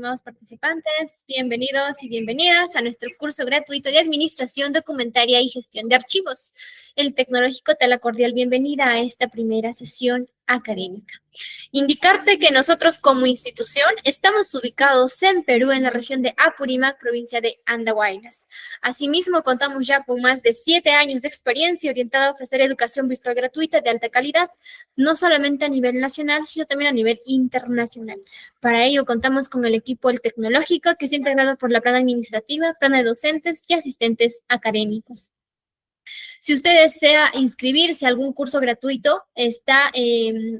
estimados participantes, bienvenidos y bienvenidas a nuestro curso gratuito de Administración Documentaria y Gestión de Archivos. El Tecnológico te da la cordial bienvenida a esta primera sesión académica. Indicarte que nosotros como institución estamos ubicados en Perú, en la región de Apurímac, provincia de Andahuaylas. Asimismo, contamos ya con más de 7 años de experiencia orientada a ofrecer educación virtual gratuita de alta calidad, no solamente a nivel nacional, sino también a nivel internacional. Para ello, contamos con el equipo del Tecnológico, que es integrado por la plana administrativa, plana de docentes y asistentes académicos. Si usted desea inscribirse a algún curso gratuito,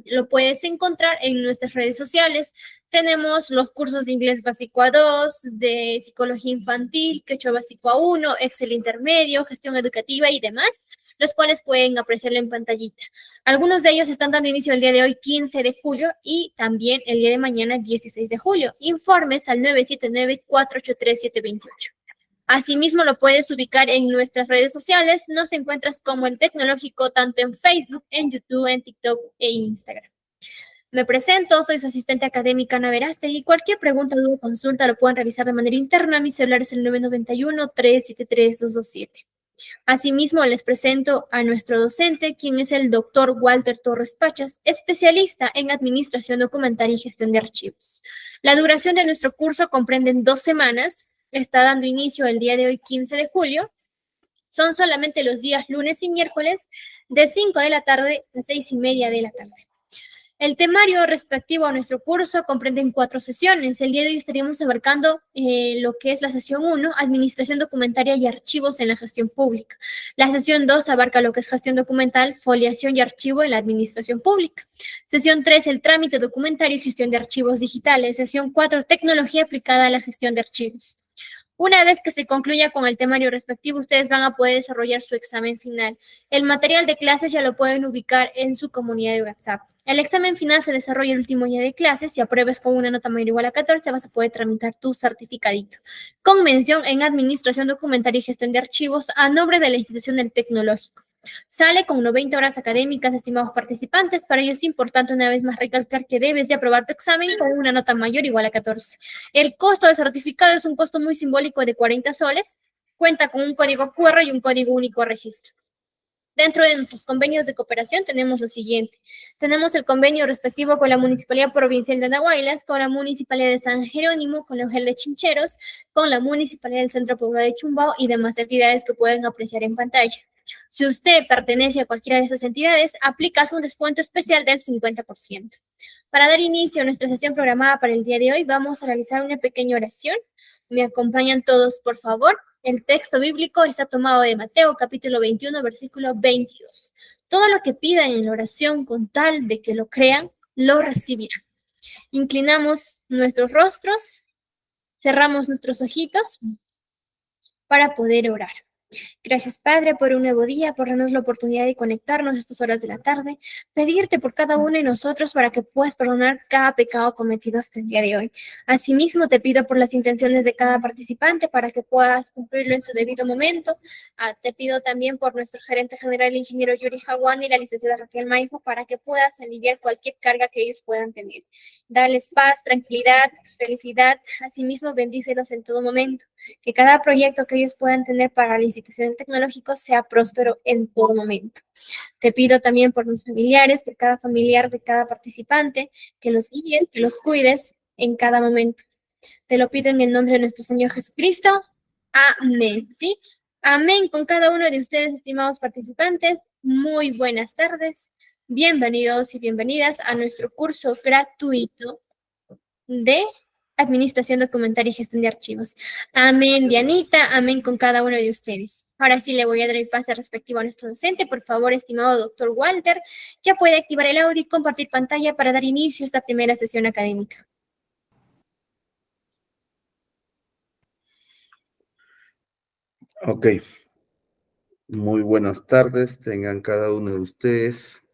lo puedes encontrar en nuestras redes sociales. Tenemos los cursos de inglés básico A2, de psicología infantil, quechua básico A1, Excel intermedio, gestión educativa y demás, los cuales pueden apreciarlo en pantallita. Algunos de ellos están dando inicio el día de hoy, 15 de julio, y también el día de mañana, 16 de julio. Informes al 979-483-728. Asimismo, lo puedes ubicar en nuestras redes sociales. Nos encuentras como el Tecnológico tanto en Facebook, en YouTube, en TikTok e Instagram. Me presento, soy su asistente académica Ana Verástegui. Cualquier pregunta, duda o consulta lo pueden realizar de manera interna. Mi celular es el 991-373-227. Asimismo, les presento a nuestro docente, quien es el doctor Walter Torres Pachas, especialista en Administración Documentaria y Gestión de Archivos. La duración de nuestro curso comprende 2 semanas. Está dando inicio el día de hoy, 15 de julio. Son solamente los días lunes y miércoles de 5 de la tarde a 6:30 de la tarde. El temario respectivo a nuestro curso comprende 4 sesiones. El día de hoy estaríamos abarcando lo que es la sesión 1, Administración Documentaria y Archivos en la Gestión Pública. La sesión 2 abarca lo que es gestión documental, foliación y archivo en la Administración Pública. Sesión 3, el trámite documentario y gestión de archivos digitales. Sesión 4, tecnología aplicada a la gestión de archivos. Una vez que se concluya con el temario respectivo, ustedes van a poder desarrollar su examen final. El material de clases ya lo pueden ubicar en su comunidad de WhatsApp. El examen final se desarrolla el último día de clases. Si apruebas con una nota mayor o igual a 14, vas a poder tramitar tu certificadito, con mención en Administración Documentaria y Gestión de Archivos a nombre de la institución del Tecnológico. Sale con 90 horas académicas, estimados participantes. Para ello es importante una vez más recalcar que debes de aprobar tu examen con una nota mayor o igual a 14. El costo del certificado es un costo muy simbólico de 40 soles. Cuenta con un código QR y un código único de registro. Dentro de nuestros convenios de cooperación tenemos lo siguiente. Tenemos el convenio respectivo con la Municipalidad Provincial de Andahuaylas, con la Municipalidad de San Jerónimo, con la UGEL de Chincheros, con la Municipalidad del Centro Poblado de Chumbao y demás entidades que pueden apreciar en pantalla. Si usted pertenece a cualquiera de estas entidades, aplicas un descuento especial del 50%. Para dar inicio a nuestra sesión programada para el día de hoy, vamos a realizar una pequeña oración. ¿Me acompañan todos, por favor? El texto bíblico está tomado de Mateo, capítulo 21, versículo 22. Todo lo que pidan en la oración, con tal de que lo crean, lo recibirán. Inclinamos nuestros rostros, cerramos nuestros ojitos para poder orar. Gracias, Padre, por un nuevo día, por darnos la oportunidad de conectarnos a estas horas de la tarde, pedirte por cada uno de nosotros para que puedas perdonar cada pecado cometido hasta el día de hoy. Asimismo, te pido por las intenciones de cada participante para que puedas cumplirlo en su debido momento. Te pido también por nuestro gerente general, el ingeniero Yuri Jaguán, y la licenciada Raquel Maijo, para que puedas aliviar cualquier carga que ellos puedan tener. Darles paz, tranquilidad, felicidad. Asimismo, bendícelos en todo momento. Que cada proyecto que ellos puedan tener para la institución tecnológico sea próspero en todo momento. Te pido también por los familiares, por cada familiar de cada participante, que los guíes, que los cuides en cada momento. Te lo pido en el nombre de nuestro Señor Jesucristo. Amén. ¿Sí? Amén con cada uno de ustedes, estimados participantes. Muy buenas tardes. Bienvenidos y bienvenidas a nuestro curso gratuito de Administración Documentaria y Gestión de Archivos. Amén, Dianita, amén con cada uno de ustedes. Ahora sí le voy a dar el pase respectivo a nuestro docente. Por favor, estimado doctor Walter, ya puede activar el audio y compartir pantalla para dar inicio a esta primera sesión académica. Ok. Muy buenas tardes, tengan cada uno de ustedes,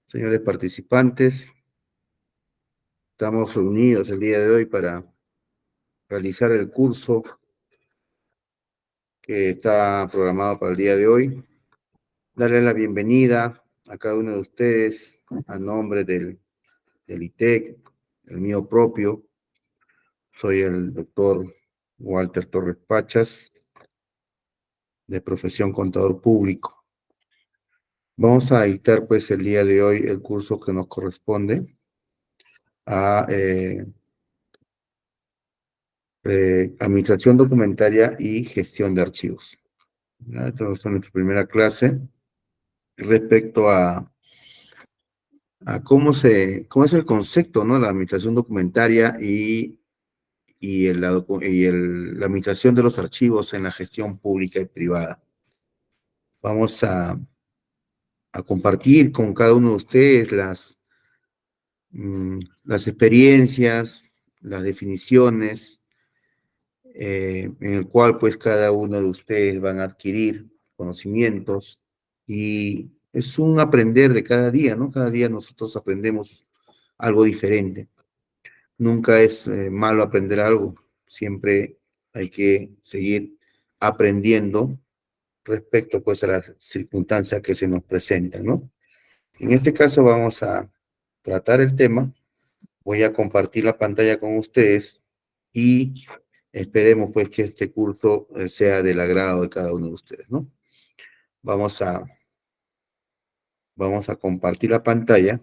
señores participantes. Estamos reunidos el día de hoy para realizar el curso que está programado para el día de hoy. Darle la bienvenida a cada uno de ustedes a nombre del ITEC, el mío propio. Soy el doctor Walter Torres Pachas, de profesión contador público. Vamos a dictar, pues, el día de hoy el curso que nos corresponde a Administración Documentaria y Gestión de Archivos. ¿Ya? Esta es nuestra primera clase respecto a cómo es el concepto, ¿no? La administración documentaria la administración de los archivos en la gestión pública y privada. Vamos a compartir con cada uno de ustedes las experiencias, las definiciones, en el cual pues cada uno de ustedes van a adquirir conocimientos y es un aprender de cada día, ¿no? Cada día nosotros aprendemos algo diferente. Nunca es malo aprender algo, siempre hay que seguir aprendiendo respecto pues a las circunstancias que se nos presentan, ¿no? En este caso vamos a tratar el tema, voy a compartir la pantalla con ustedes y esperemos pues que este curso sea del agrado de cada uno de ustedes, ¿no? Vamos a compartir la pantalla.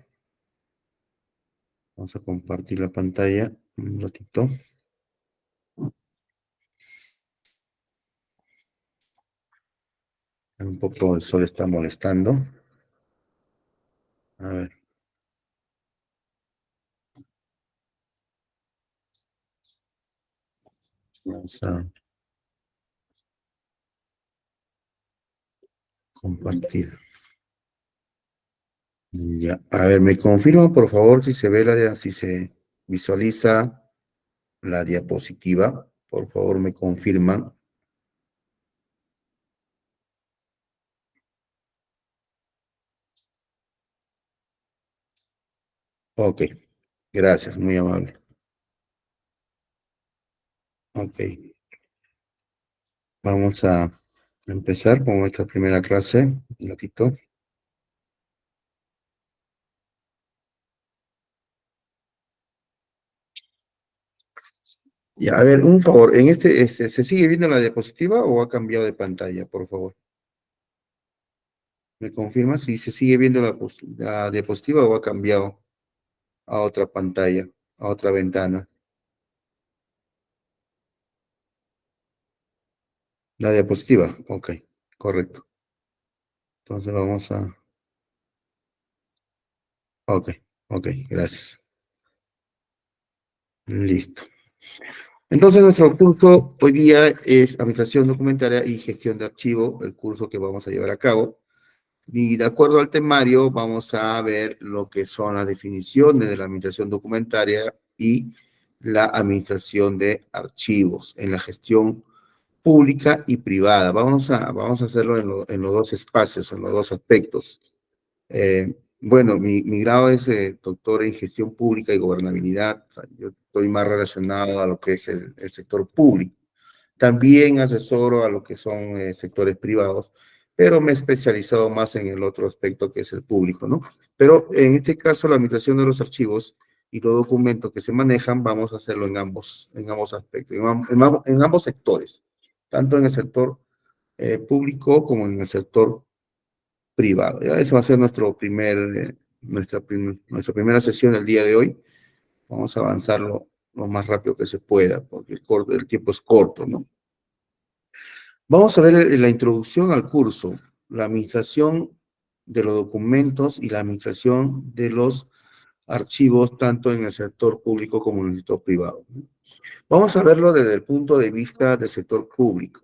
Vamos a compartir la pantalla un ratito. Un poco el sol está molestando. A ver. Vamos a compartir. Ya. A ver, me confirma por favor si se ve si se visualiza la diapositiva. Por favor, me confirman. Ok, gracias, muy amable. Ok, vamos a empezar con nuestra primera clase. Un ratito. Ya, a ver, un favor, ¿se sigue viendo la diapositiva o ha cambiado de pantalla, por favor? ¿Me confirma si se sigue viendo la diapositiva o ha cambiado a otra pantalla, a otra ventana? La diapositiva, ok, correcto. Entonces vamos a... Ok, ok, gracias. Listo. Entonces nuestro curso hoy día es Administración Documentaria y Gestión de Archivo, el curso que vamos a llevar a cabo. Y de acuerdo al temario vamos a ver lo que son las definiciones de la administración documentaria y la administración de archivos en la gestión pública y privada. Vamos a hacerlo en los dos espacios, en los dos aspectos. Bueno, mi grado es doctor en gestión pública y gobernabilidad. O sea, yo estoy más relacionado a lo que es el sector público. También asesoro a lo que son sectores privados, pero me he especializado más en el otro aspecto que es el público, ¿no? Pero en este caso, la administración de los archivos y los documentos que se manejan, vamos a hacerlo en ambos aspectos, en ambos sectores, tanto en el sector público como en el sector privado. ¿Ya? Esa va a ser nuestra primera sesión del día de hoy. Vamos a avanzarlo lo más rápido que se pueda, porque el tiempo es corto, ¿no? Vamos a ver la introducción al curso, la administración de los documentos y la administración de los archivos, tanto en el sector público como en el sector privado. Vamos a verlo desde el punto de vista del sector público.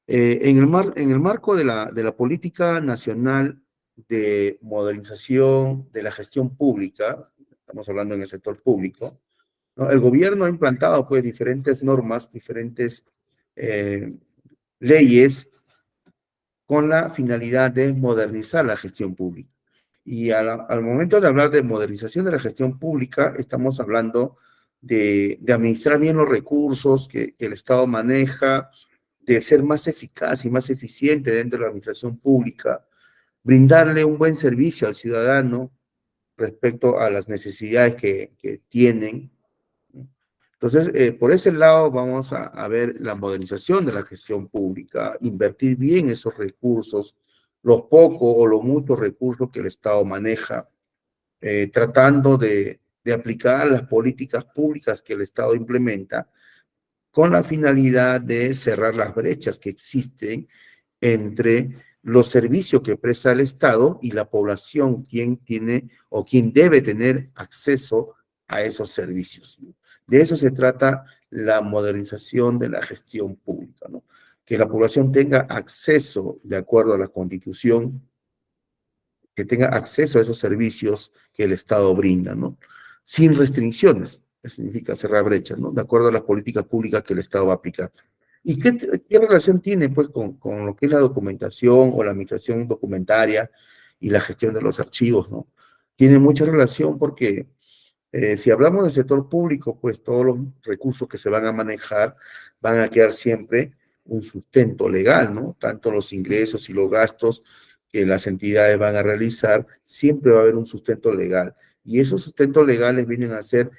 En el marco de la Política Nacional de Modernización de la Gestión Pública, estamos hablando en el sector público, ¿no? El gobierno ha implantado pues diferentes normas, diferentes leyes con la finalidad de modernizar la gestión pública. Y al momento de hablar de modernización de la gestión pública, estamos hablando de administrar bien los recursos que el Estado maneja, de ser más eficaz y más eficiente dentro de la administración pública, brindarle un buen servicio al ciudadano respecto a las necesidades que tienen. Entonces, por ese lado vamos a ver la modernización de la gestión pública, invertir bien esos recursos, los pocos o los muchos recursos que el Estado maneja, tratando de aplicar las políticas públicas que el Estado implementa con la finalidad de cerrar las brechas que existen entre los servicios que presta el Estado y la población, quien tiene o quien debe tener acceso a esos servicios. De eso se trata la modernización de la gestión pública, ¿no? Que la población tenga acceso, de acuerdo a la Constitución, que tenga acceso a esos servicios que el Estado brinda, ¿no? Sin restricciones, eso significa cerrar brechas, ¿no? De acuerdo a las políticas públicas que el Estado va a aplicar. ¿Y qué relación tiene, pues, con lo que es la documentación o la administración documentaria y la gestión de los archivos, ¿no? Tiene mucha relación porque si hablamos del sector público, pues todos los recursos que se van a manejar van a quedar siempre un sustento legal, ¿no? Tanto los ingresos y los gastos que las entidades van a realizar, siempre va a haber un sustento legal. Y esos sustentos legales vienen a ser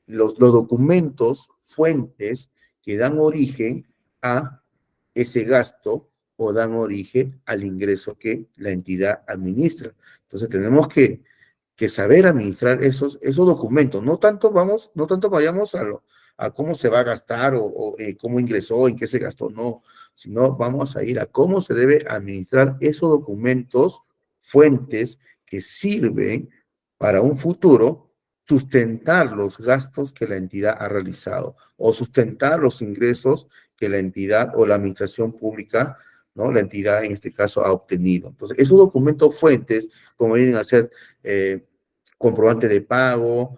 los documentos, fuentes que dan origen a ese gasto o dan origen al ingreso que la entidad administra. Entonces tenemos que saber administrar esos documentos. No tanto vayamos a cómo se va a gastar o cómo ingresó, en qué se gastó, no, sino vamos a ir a cómo se debe administrar esos documentos, fuentes que sirven para un futuro sustentar los gastos que la entidad ha realizado o sustentar los ingresos que la entidad o la administración pública, ¿no? La entidad en este caso ha obtenido. Entonces, esos documentos fuentes, como vienen a ser comprobante de pago,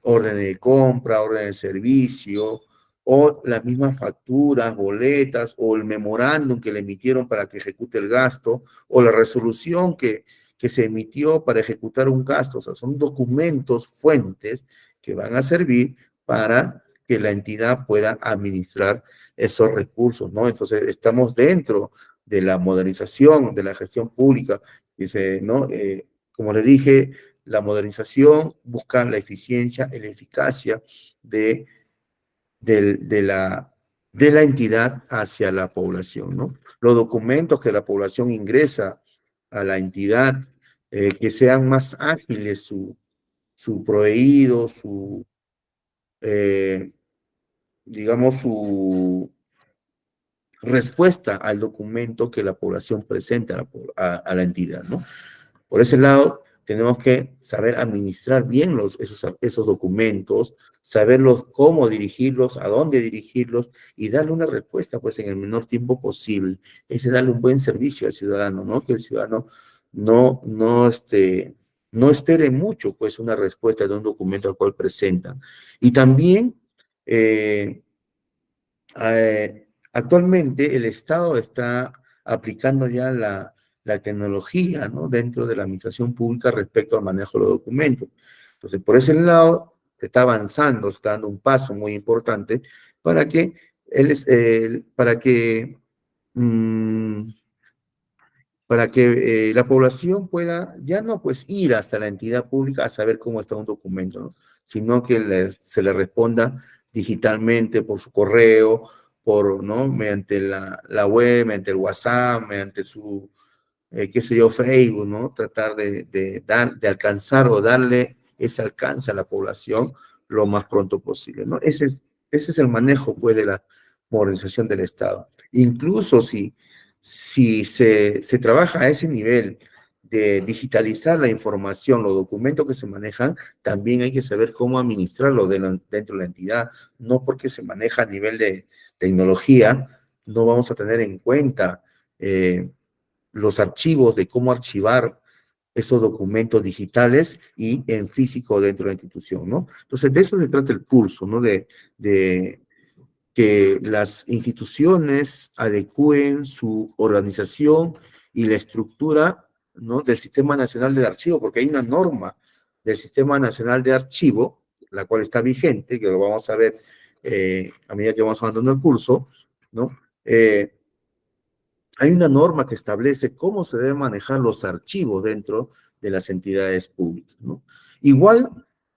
orden de compra, orden de servicio, o las mismas facturas, boletas, o el memorándum que le emitieron para que ejecute el gasto, o la resolución que se emitió para ejecutar un gasto. O sea, son documentos, fuentes que van a servir para que la entidad pueda administrar esos recursos, ¿no? Entonces, estamos dentro de la modernización de la gestión pública, dice, ¿no? Como le dije, la modernización busca la eficiencia y la eficacia de, de la entidad hacia la población, ¿no? Los documentos que la población ingresa a la entidad, que sean más ágiles su proveído, eh, digamos, su respuesta al documento que la población presenta a la entidad, ¿no? Por ese lado, tenemos que saber administrar bien esos documentos, saberlos cómo dirigirlos, a dónde dirigirlos y darle una respuesta pues en el menor tiempo posible. Ese darle un buen servicio al ciudadano, ¿no? Que el ciudadano no espere mucho pues una respuesta de un documento al cual presentan. Y también actualmente el Estado está aplicando ya la tecnología, ¿no? Dentro de la administración pública respecto al manejo de los documentos. Entonces, por ese lado, se está avanzando, se está dando un paso muy importante para que, para que, mm, la población pueda ya no pues ir hasta la entidad pública a saber cómo está un documento, ¿no? Sino que se le responda digitalmente por su correo, ¿no? Mediante la web, mediante el WhatsApp, mediante su, qué sé yo, Facebook, ¿no? Tratar de alcanzar o darle ese alcance a la población lo más pronto posible, ¿no? Ese es el manejo, pues, de la modernización del Estado. Incluso si se trabaja a ese nivel de digitalizar la información, los documentos que se manejan, también hay que saber cómo administrarlo dentro de la entidad. No porque se maneja a nivel de tecnología, no vamos a tener en cuenta los archivos de cómo archivar esos documentos digitales y en físico dentro de la institución, ¿no? Entonces, de eso se trata el curso, ¿no? De que las instituciones adecúen su organización y la estructura, ¿no? Del Sistema Nacional de Archivo, porque hay una norma del Sistema Nacional de Archivo, la cual está vigente, que lo vamos a ver a medida que vamos avanzando el curso, ¿no? Hay una norma que establece cómo se deben manejar los archivos dentro de las entidades públicas, ¿no? Igual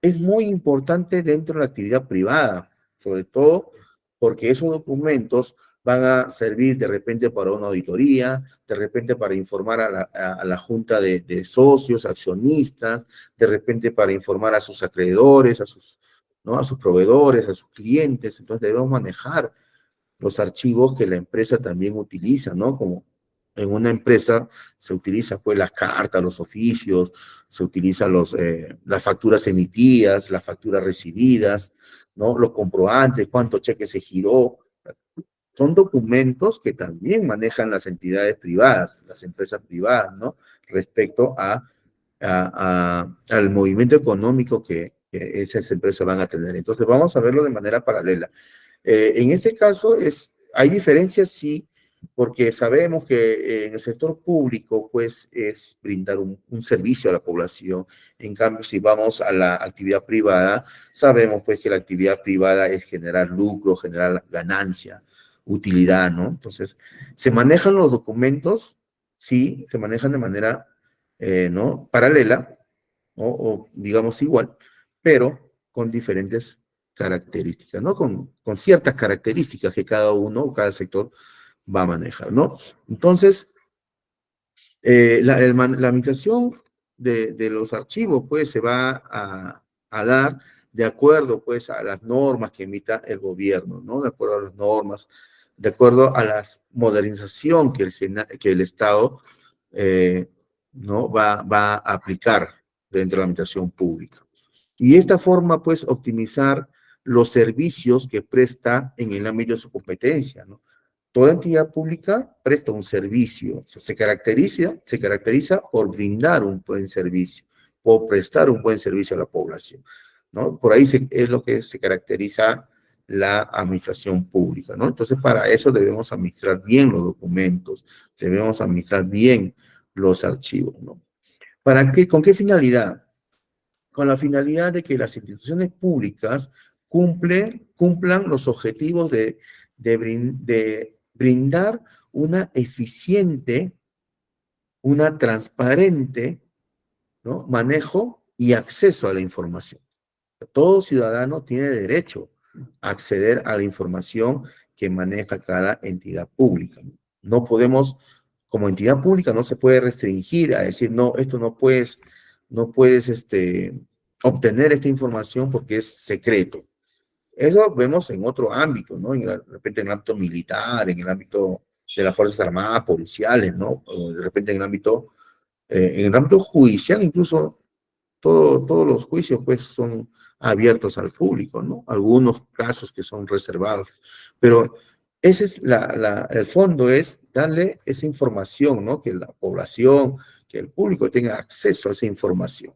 es muy importante dentro de la actividad privada, sobre todo porque esos documentos van a servir de repente para una auditoría, de repente para informar a la junta de socios, accionistas, de repente para informar a sus acreedores, ¿no? A sus proveedores, a sus clientes. Entonces debemos manejar los archivos que la empresa también utiliza, ¿no? Como en una empresa se utiliza pues las cartas, los oficios, se utilizan las facturas emitidas, las facturas recibidas, ¿no? Los comprobantes, cuántos cheques se giró. Son documentos que también manejan las entidades privadas, las empresas privadas, ¿no? Respecto al movimiento económico que esas empresas van a tener. Entonces vamos a verlo de manera paralela. En este caso hay diferencias, sí, porque sabemos que en el sector público, pues, es brindar un servicio a la población. En cambio, si vamos a la actividad privada, sabemos, pues, que la actividad privada es generar lucro, generar ganancia, utilidad, ¿no? Entonces, se manejan los documentos, sí, se manejan de manera, ¿no? Paralela, o digamos igual, pero con diferentes características, ¿no? Con ciertas características que cada uno, cada sector va a manejar, ¿no? Entonces, la administración de los archivos, pues, se va a dar de acuerdo, pues, a las normas que emita el gobierno, ¿no? De acuerdo a las normas, de acuerdo a la modernización que el Estado, eh, ¿no? Va a aplicar dentro de la administración pública. Y de esta forma, pues, optimizar los servicios que presta en el ámbito de su competencia, ¿no? Toda entidad pública presta un servicio, o sea, se caracteriza por brindar un buen servicio, por prestar un buen servicio a la población, ¿no? Por ahí es lo que se caracteriza la administración pública, ¿no? Entonces, para eso debemos administrar bien los documentos, debemos administrar bien los archivos, ¿no? ¿Para qué? ¿Con qué finalidad? Con la finalidad de que las instituciones públicas cumplan los objetivos de brindar una eficiente, una transparente, ¿no? Manejo y acceso a la información. Todo ciudadano tiene derecho a acceder a la información que maneja cada entidad pública. No podemos, como entidad pública, no se puede restringir a decir, no, esto no puedes obtener esta información porque es secreto. Eso vemos en otro ámbito, ¿no? De repente en el ámbito militar, en el ámbito de las Fuerzas Armadas, policiales, ¿no? O de repente en el ámbito judicial, incluso todos los juicios, pues, son abiertos al público, ¿no? Algunos casos que son reservados. Pero ese es el fondo es darle esa información, ¿no? Que la población, que el público tenga acceso a esa información.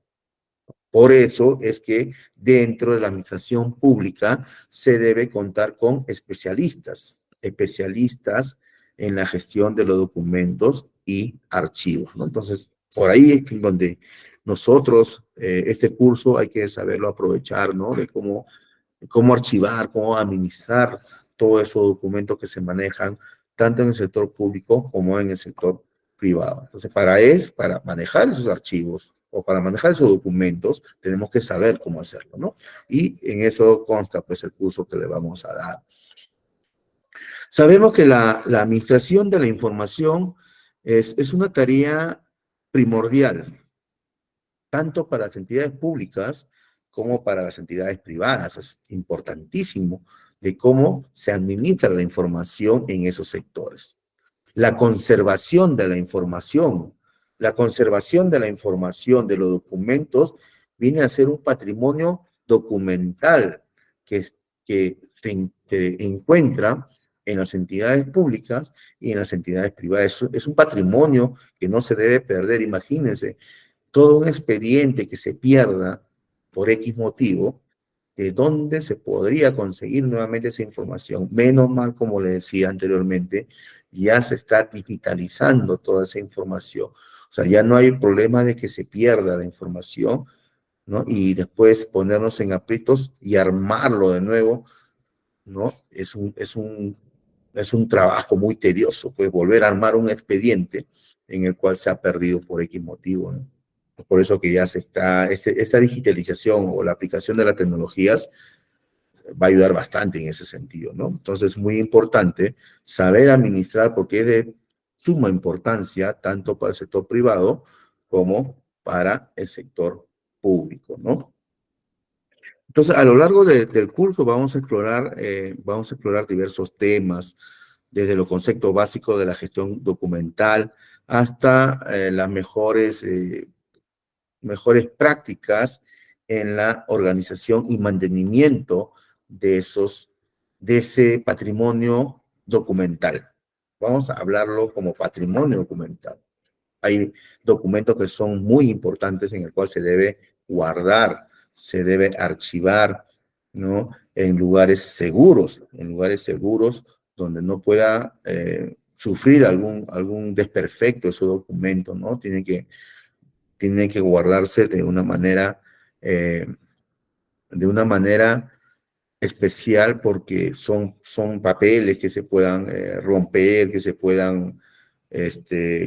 Por eso es que dentro de la administración pública se debe contar con especialistas en la gestión de los documentos y archivos, ¿no? Entonces, por ahí es donde nosotros, este curso hay que saberlo aprovechar, ¿no? De cómo archivar, cómo administrar todos esos documentos que se manejan tanto en el sector público como en el sector privado. Entonces, para manejar esos archivos o para manejar esos documentos, tenemos que saber cómo hacerlo, ¿no? Y en eso consta, pues, el curso que le vamos a dar. Sabemos que la administración de la información es una tarea primordial, tanto para las entidades públicas como para las entidades privadas. Es importantísimo de cómo se administra la información en esos sectores. La conservación de la información, de los documentos, viene a ser un patrimonio documental que, que encuentra en las entidades públicas y en las entidades privadas. Es un patrimonio que no se debe perder. Imagínense, todo un expediente que se pierda por X motivo, ¿de dónde se podría conseguir nuevamente esa información? Menos mal, como le decía anteriormente, ya se está digitalizando toda esa información. O sea, ya no hay problema de que se pierda la información, ¿no? Y después ponernos en aprietos y armarlo de nuevo, ¿no? Es un trabajo muy tedioso, pues volver a armar un expediente en el cual se ha perdido por X motivo, ¿no? Por eso que ya se está, esta digitalización o la aplicación de las tecnologías va a ayudar bastante en ese sentido, ¿no? Entonces es muy importante saber administrar porque es de suma importancia tanto para el sector privado como para el sector público, ¿no? Entonces, a lo largo del curso vamos a explorar diversos temas, desde los conceptos básicos de la gestión documental hasta las mejores prácticas en la organización y mantenimiento de ese patrimonio documental. Vamos a hablarlo como patrimonio documental. Hay documentos que son muy importantes en el cual se debe guardar, se debe archivar, ¿no? En lugares seguros donde no pueda sufrir algún desperfecto ese documento, ¿no? Tiene que guardarse eh, de una manera especial porque son papeles que se puedan romper, que se puedan,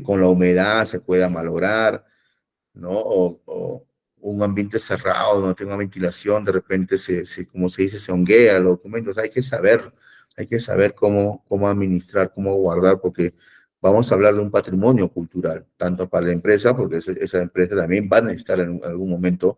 con la humedad se pueda malograr, ¿no? O un ambiente cerrado, no tenga ventilación, de repente como se dice, se honguea los documentos. Hay que saber cómo administrar, cómo guardar, porque vamos a hablar de un patrimonio cultural, tanto para la empresa, porque esa empresa también va a necesitar en algún momento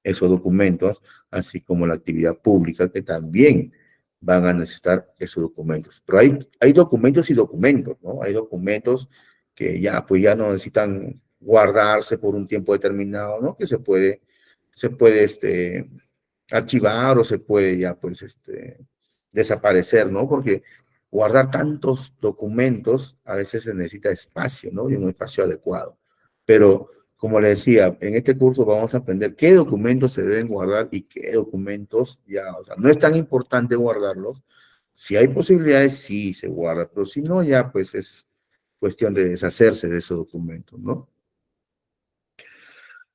esos documentos, así como la actividad pública, que también van a necesitar esos documentos. Pero hay documentos y documentos, ¿no? Hay documentos que ya, pues ya no necesitan guardarse por un tiempo determinado, ¿no? Que se puede archivar o se puede ya, pues, desaparecer, ¿no? Porque guardar tantos documentos a veces se necesita espacio, ¿no? Y un espacio adecuado. Pero, como le decía, en este curso vamos a aprender qué documentos se deben guardar y qué documentos ya, o sea, no es tan importante guardarlos. Si hay posibilidades, sí se guarda, pero si no, ya, pues es cuestión de deshacerse de esos documentos, ¿no?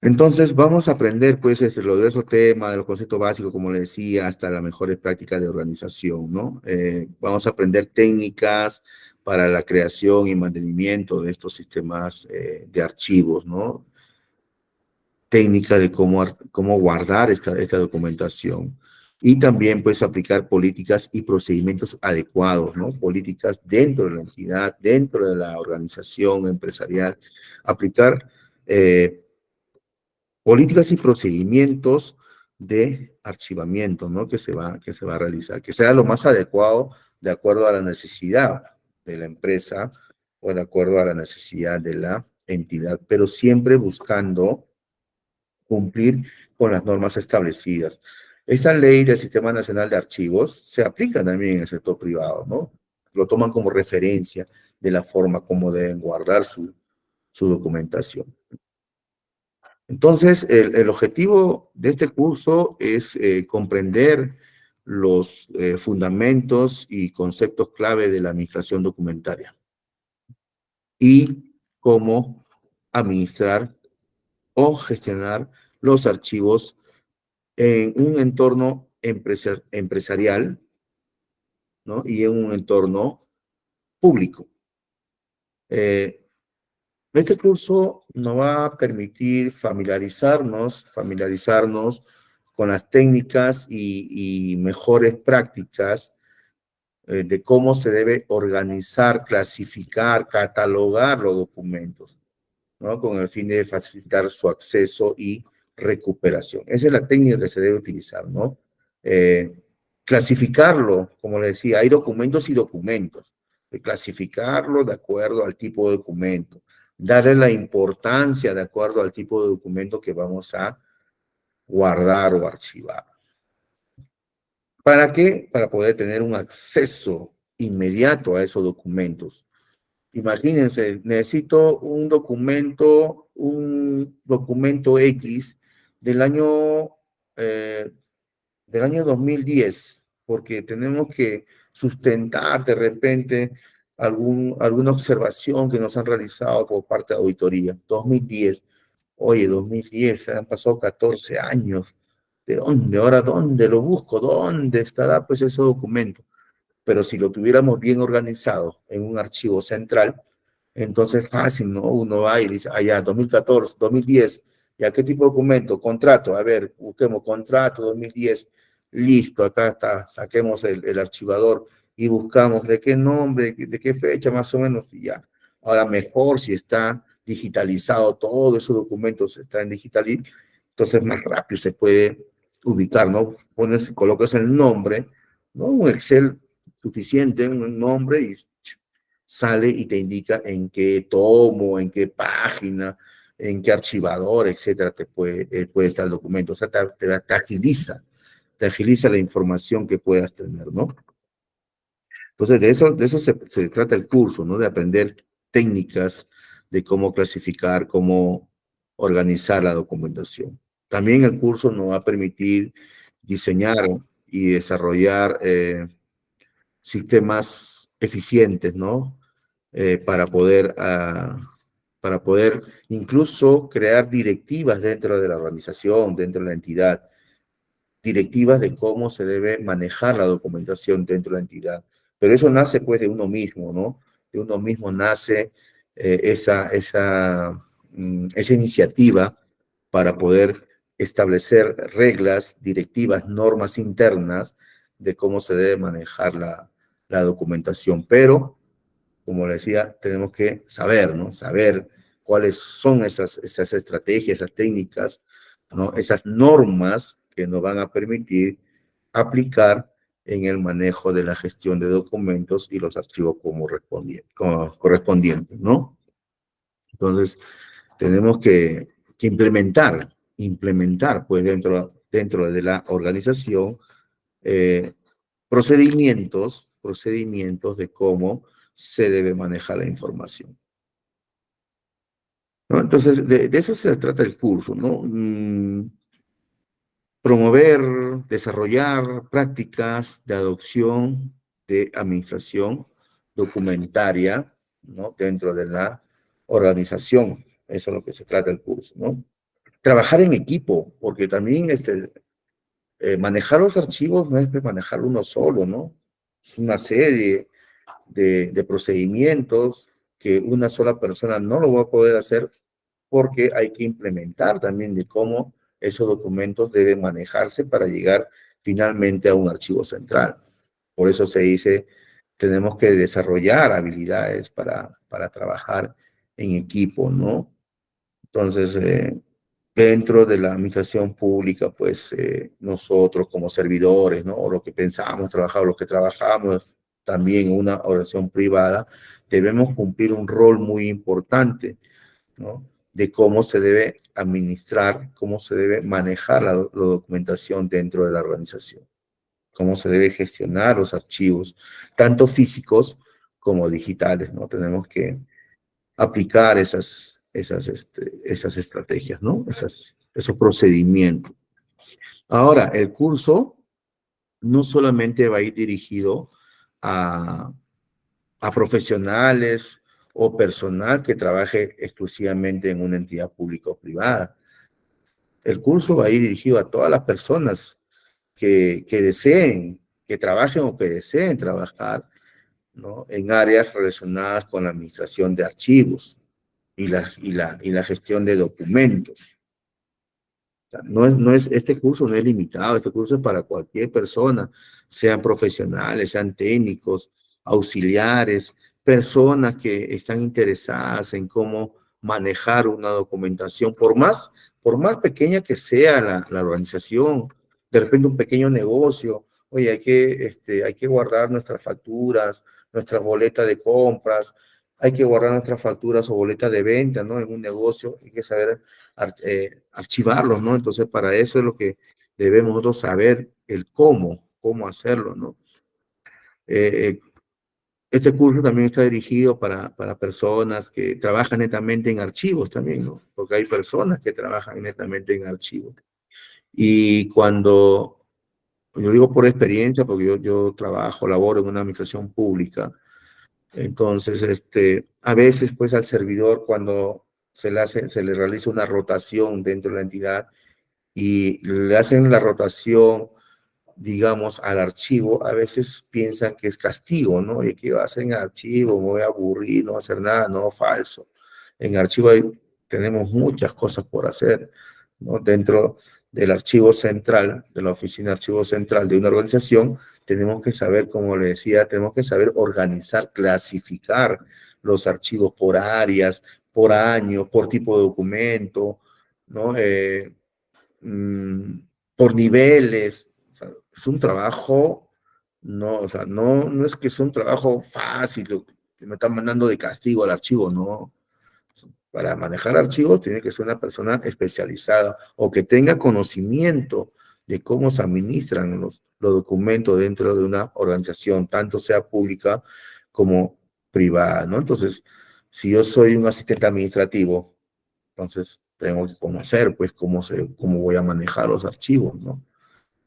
Entonces, vamos a aprender, pues, los diversos temas, de los conceptos básicos, como le decía, hasta las mejores prácticas de organización, ¿no? Vamos a aprender técnicas para la creación y mantenimiento de estos sistemas de archivos, ¿no? Técnicas de cómo guardar esta documentación. Y también, pues, aplicar políticas y procedimientos adecuados, ¿no? Políticas dentro de la entidad, dentro de la organización empresarial. Aplicar políticas y procedimientos de archivamiento, ¿no? Que se va a realizar, que sea lo más adecuado de acuerdo a la necesidad de la empresa o de acuerdo a la necesidad de la entidad, pero siempre buscando cumplir con las normas establecidas. Esta ley del Sistema Nacional de Archivos se aplica también en el sector privado, ¿no? Lo toman como referencia de la forma como deben guardar su documentación. Entonces, el objetivo de este curso es comprender los fundamentos y conceptos clave de la administración documentaria y cómo administrar o gestionar los archivos en un entorno empresarial, ¿no? Y en un entorno público. Este curso nos va a permitir familiarizarnos con las técnicas y mejores prácticas de cómo se debe organizar, clasificar, catalogar los documentos, ¿no? Con el fin de facilitar su acceso y recuperación. Esa es la técnica que se debe utilizar, ¿no? Eh, Clasificarlo, como le decía, hay documentos y documentos. Clasificarlo de acuerdo al tipo de documento, darle la importancia de acuerdo al tipo de documento que vamos a guardar o archivar. ¿Para qué? Para poder tener un acceso inmediato a esos documentos. Imagínense, necesito un documento X del año, eh, del año 2010, porque tenemos que sustentar de repente alguna observación que nos han realizado por parte de auditoría. 2010, oye, 2010, han pasado 14 años. ¿De dónde? Ahora, ¿dónde lo busco? ¿Dónde estará pues ese documento? Pero si lo tuviéramos bien organizado en un archivo central, entonces fácil, ¿no? Uno va y dice, ah, ya, 2014, 2010, ¿Y a qué tipo de documento? Contrato, a ver, busquemos contrato 2010, listo, acá está, saquemos el archivador y buscamos de qué nombre, de qué fecha más o menos y ya. Ahora mejor si está digitalizado, todos esos documentos están digitalizados, entonces más rápido se puede ubicar, ¿no? Pones, colocas el nombre, ¿no? Un Excel suficiente, un nombre y sale y te indica en qué tomo, en qué página, en qué archivador, etcétera, puede estar el documento. O sea, te agiliza la información que puedas tener, ¿no? Entonces, de eso se trata el curso, ¿no? De aprender técnicas de cómo clasificar, cómo organizar la documentación. También el curso nos va a permitir diseñar y desarrollar sistemas eficientes, ¿no? Para para poder incluso crear directivas dentro de la organización, dentro de la entidad, directivas de cómo se debe manejar la documentación dentro de la entidad. Pero eso nace pues de uno mismo, ¿no? De uno mismo nace esa iniciativa para poder establecer reglas, directivas, normas internas de cómo se debe manejar la documentación. Pero como le decía, tenemos que saber, ¿no? Saber cuáles son esas estrategias, esas técnicas, ¿no? Esas normas que nos van a permitir aplicar en el manejo de la gestión de documentos y los archivos como correspondientes, ¿no? Entonces, tenemos que implementar, pues, dentro de la organización, eh, procedimientos de cómo se debe manejar la información, ¿no? Entonces, de eso se trata el curso, ¿no? Promover, desarrollar prácticas de adopción de administración documentaria, ¿no? Dentro de la organización. Eso es lo que se trata el curso, ¿no? Trabajar en equipo, porque también manejar los archivos no es manejar uno solo, ¿no? Es una serie de procedimientos que una sola persona no lo va a poder hacer porque hay que implementar también de cómo esos documentos deben manejarse para llegar finalmente a un archivo central. Por eso se dice, tenemos que desarrollar habilidades para trabajar en equipo, ¿no? Entonces, dentro de la administración pública, pues nosotros como servidores, ¿no? O lo que pensamos trabajar, los que trabajamos también en una oración privada, debemos cumplir un rol muy importante, ¿no? De cómo se debe administrar, cómo se debe manejar la documentación dentro de la organización, cómo se debe gestionar los archivos, tanto físicos como digitales, ¿no? Tenemos que aplicar esas estrategias, ¿no? Esos procedimientos. Ahora, el curso no solamente va a ir dirigido a, a profesionales o personal que trabaje exclusivamente en una entidad pública o privada. El curso va a ir dirigido a todas las personas que deseen, que trabajen o que deseen trabajar, ¿no? En áreas relacionadas con la administración de archivos y la gestión de documentos. O sea, este curso no es limitado, este curso es para cualquier persona, sean profesionales, sean técnicos, auxiliares, personas que están interesadas en cómo manejar una documentación, por más pequeña que sea la organización, de repente un pequeño negocio, oye, hay que guardar nuestras facturas, nuestras boletas de compras, hay que guardar nuestras facturas o boletas de venta, ¿no? En un negocio hay que saber archivarlos, ¿no? Entonces, para eso es lo que debemos nosotros saber el cómo hacerlo, ¿no? Eh, este curso también está dirigido para personas que trabajan netamente en archivos también, ¿no? Porque hay personas que trabajan netamente en archivos. Y yo digo por experiencia, porque yo laboro en una administración pública, entonces, a veces, pues, al servidor, cuando se le realiza una rotación dentro de la entidad y le hacen la rotación, digamos, al archivo, a veces piensan que es castigo, ¿no? Y que va a hacer en archivo, me voy a aburrir, no voy a hacer nada, no, falso. En archivo tenemos muchas cosas por hacer. ¿no? Dentro del archivo central, de la oficina de archivo central de una organización, tenemos que saber, como le decía, tenemos que saber organizar, clasificar los archivos por áreas, por año, por tipo de documento, ¿no? Mm, por niveles. O sea, es un trabajo, no, o sea, no es que es un trabajo fácil, que me están mandando de castigo al archivo, no. Para manejar archivos tiene que ser una persona especializada o que tenga conocimiento de cómo se administran los documentos dentro de una organización, tanto sea pública como privada, ¿no? Entonces, si yo soy un asistente administrativo, entonces tengo que conocer, pues, cómo voy a manejar los archivos, ¿no?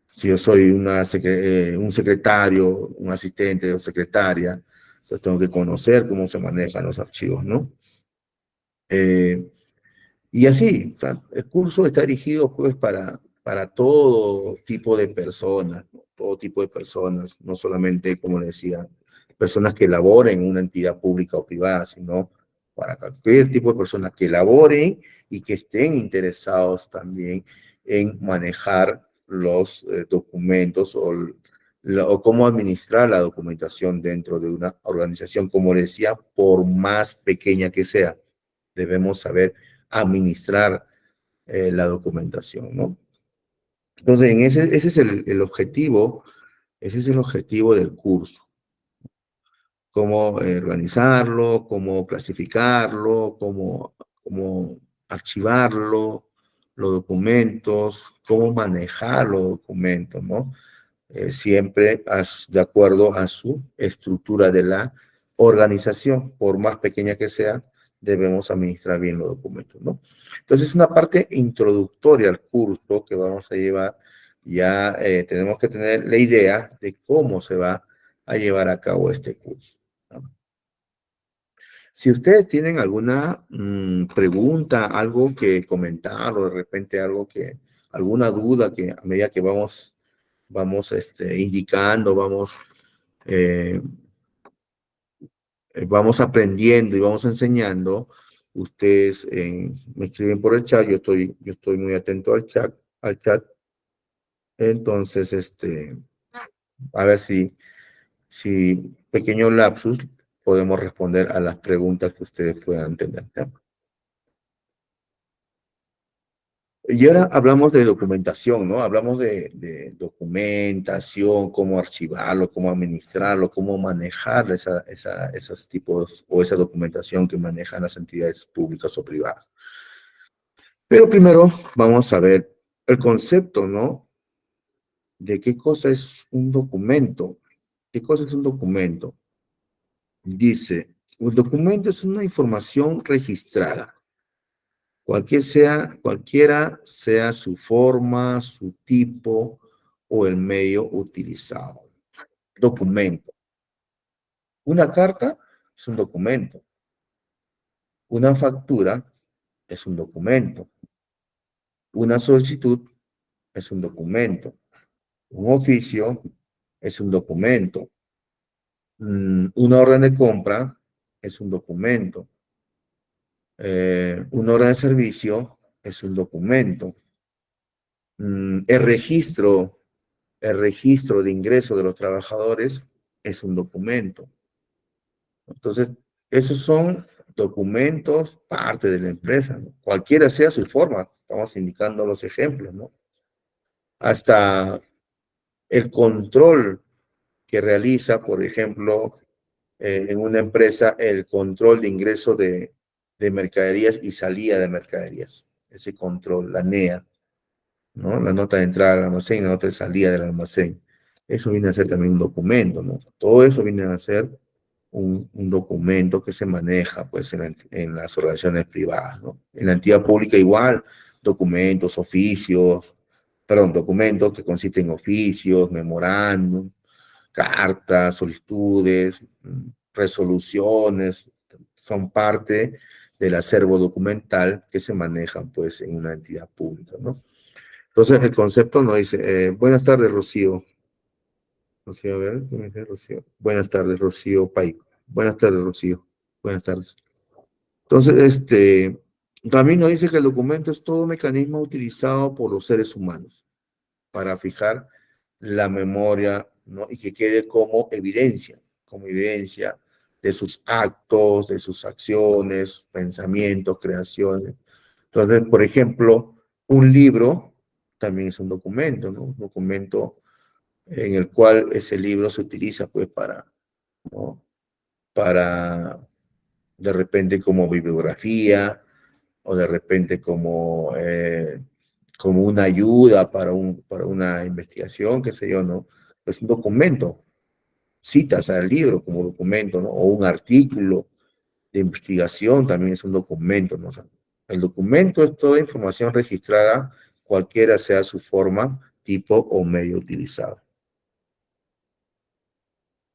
Si yo soy un secretario, un asistente o secretaria, pues tengo que conocer cómo se manejan los archivos, ¿no? Eh, y así, o sea, el curso está dirigido pues para todo tipo de personas, ¿no? Todo tipo de personas, no solamente, como le decía, personas que laboren en una entidad pública o privada, sino para cualquier tipo de personas que laboren y que estén interesados también en manejar los documentos o cómo administrar la documentación dentro de una organización, como le decía, por más pequeña que sea, debemos saber administrar la documentación, ¿no? Entonces, ese es el objetivo, ese es el objetivo del curso. Cómo organizarlo, cómo clasificarlo, cómo archivarlo, los documentos, cómo manejar los documentos, ¿no? Siempre de acuerdo a su estructura de la organización, por más pequeña que sea, debemos administrar bien los documentos, ¿no? Entonces, es una parte introductoria al curso que vamos a llevar. Ya tenemos que tener la idea de cómo se va a llevar a cabo este curso, ¿no? Si ustedes tienen alguna pregunta, algo que comentar o de repente alguna duda que a medida que vamos indicando, eh, vamos aprendiendo y vamos enseñando, ustedes me escriben por el chat, yo estoy muy atento al chat, entonces, a ver si pequeño lapsus podemos responder a las preguntas que ustedes puedan tener, ¿ya? Y ahora hablamos de documentación, ¿no? Hablamos de documentación, cómo archivarlo, cómo administrarlo, cómo manejar esos tipos o esa documentación que manejan las entidades públicas o privadas. Pero primero vamos a ver el concepto, ¿no? De qué cosa es un documento. ¿Qué cosa es un documento? Dice, un documento es una información registrada. Cualquiera sea su forma, su tipo o el medio utilizado. Documento. Una carta es un documento. Una factura es un documento. Una solicitud es un documento. Un oficio es un documento. Una orden de compra es un documento. Una orden de servicio es un documento. El registro de ingreso de los trabajadores es un documento. Entonces, esos son documentos, parte de la empresa, ¿no? Cualquiera sea su forma, estamos indicando los ejemplos, ¿no? Hasta el control que realiza, por ejemplo, en una empresa, el control de ingreso de mercaderías y salida de mercaderías. Ese control, la NEA, ¿no? La nota de entrada al almacén, la nota de salida del almacén. Eso viene a ser también un documento, ¿no? Todo eso viene a ser un documento que se maneja, pues, en las organizaciones privadas, ¿no? En la entidad pública igual, documentos, oficios, perdón, documentos que consisten en oficios, memorándum, cartas, solicitudes, resoluciones, son parte del acervo documental que se manejan, pues, en una entidad pública, ¿no? Entonces, el concepto nos dice, buenas tardes, Rocío. Rocío, a ver, ¿qué me dice Rocío? Buenas tardes, Rocío Paico. Buenas tardes, Rocío. Buenas tardes. Entonces, También nos dice que el documento es todo mecanismo utilizado por los seres humanos para fijar la memoria, ¿no? Y que quede como evidencia de sus actos, de sus acciones, pensamientos, creaciones. Entonces, por ejemplo, un libro también es un documento, ¿no? Un documento en el cual ese libro se utiliza, pues, ¿no? Para, de repente, como bibliografía, o de repente como una ayuda para una investigación, qué sé yo, ¿no? Es un documento, citas al libro como documento, ¿no? O un artículo de investigación también es un documento, ¿no? O sea, el documento es toda información registrada, cualquiera sea su forma, tipo o medio utilizado.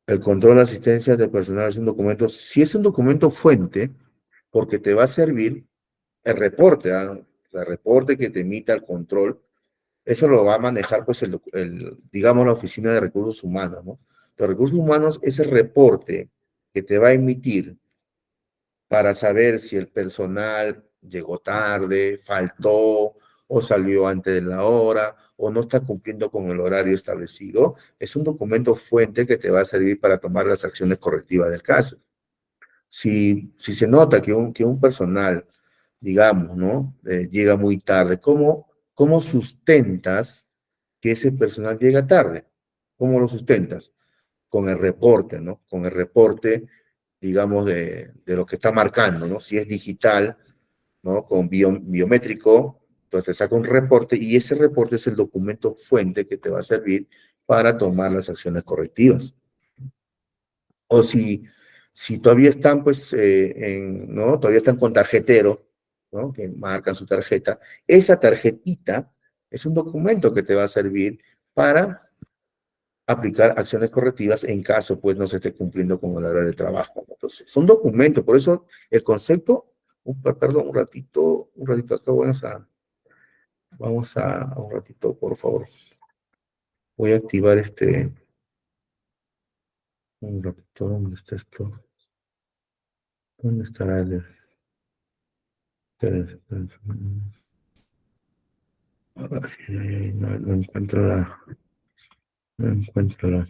El control de asistencia de personal es un documento, si es un documento fuente, porque te va a servir el reporte, ¿ah? El reporte que te emita el control, eso lo va a manejar, pues, digamos, la Oficina de Recursos Humanos, ¿no? Los recursos humanos, ese reporte que te va a emitir para saber si el personal llegó tarde, faltó o salió antes de la hora o no está cumpliendo con el horario establecido, es un documento fuente que te va a servir para tomar las acciones correctivas del caso. Si se nota que un personal, digamos, ¿no? Llega muy tarde, ¿cómo sustentas que ese personal llega tarde? ¿Cómo lo sustentas? Con el reporte, ¿no? Con el reporte, digamos, de lo que está marcando, ¿no? Si es digital, ¿no? Con biométrico, entonces saca un reporte y ese reporte es el documento fuente que te va a servir para tomar las acciones correctivas. O si todavía están, pues, ¿no? Todavía están con tarjetero, ¿no? Que marcan su tarjeta. Esa tarjetita es un documento que te va a servir para aplicar acciones correctivas en caso, pues, no se esté cumpliendo con el horario de trabajo. Entonces, son documentos. Por eso el concepto, perdón, un ratito acá, vamos a un ratito, por favor. Voy a activar un ratito, ¿dónde está esto? ¿Dónde estará el? Espérense, espérense. No encuentro no encuentro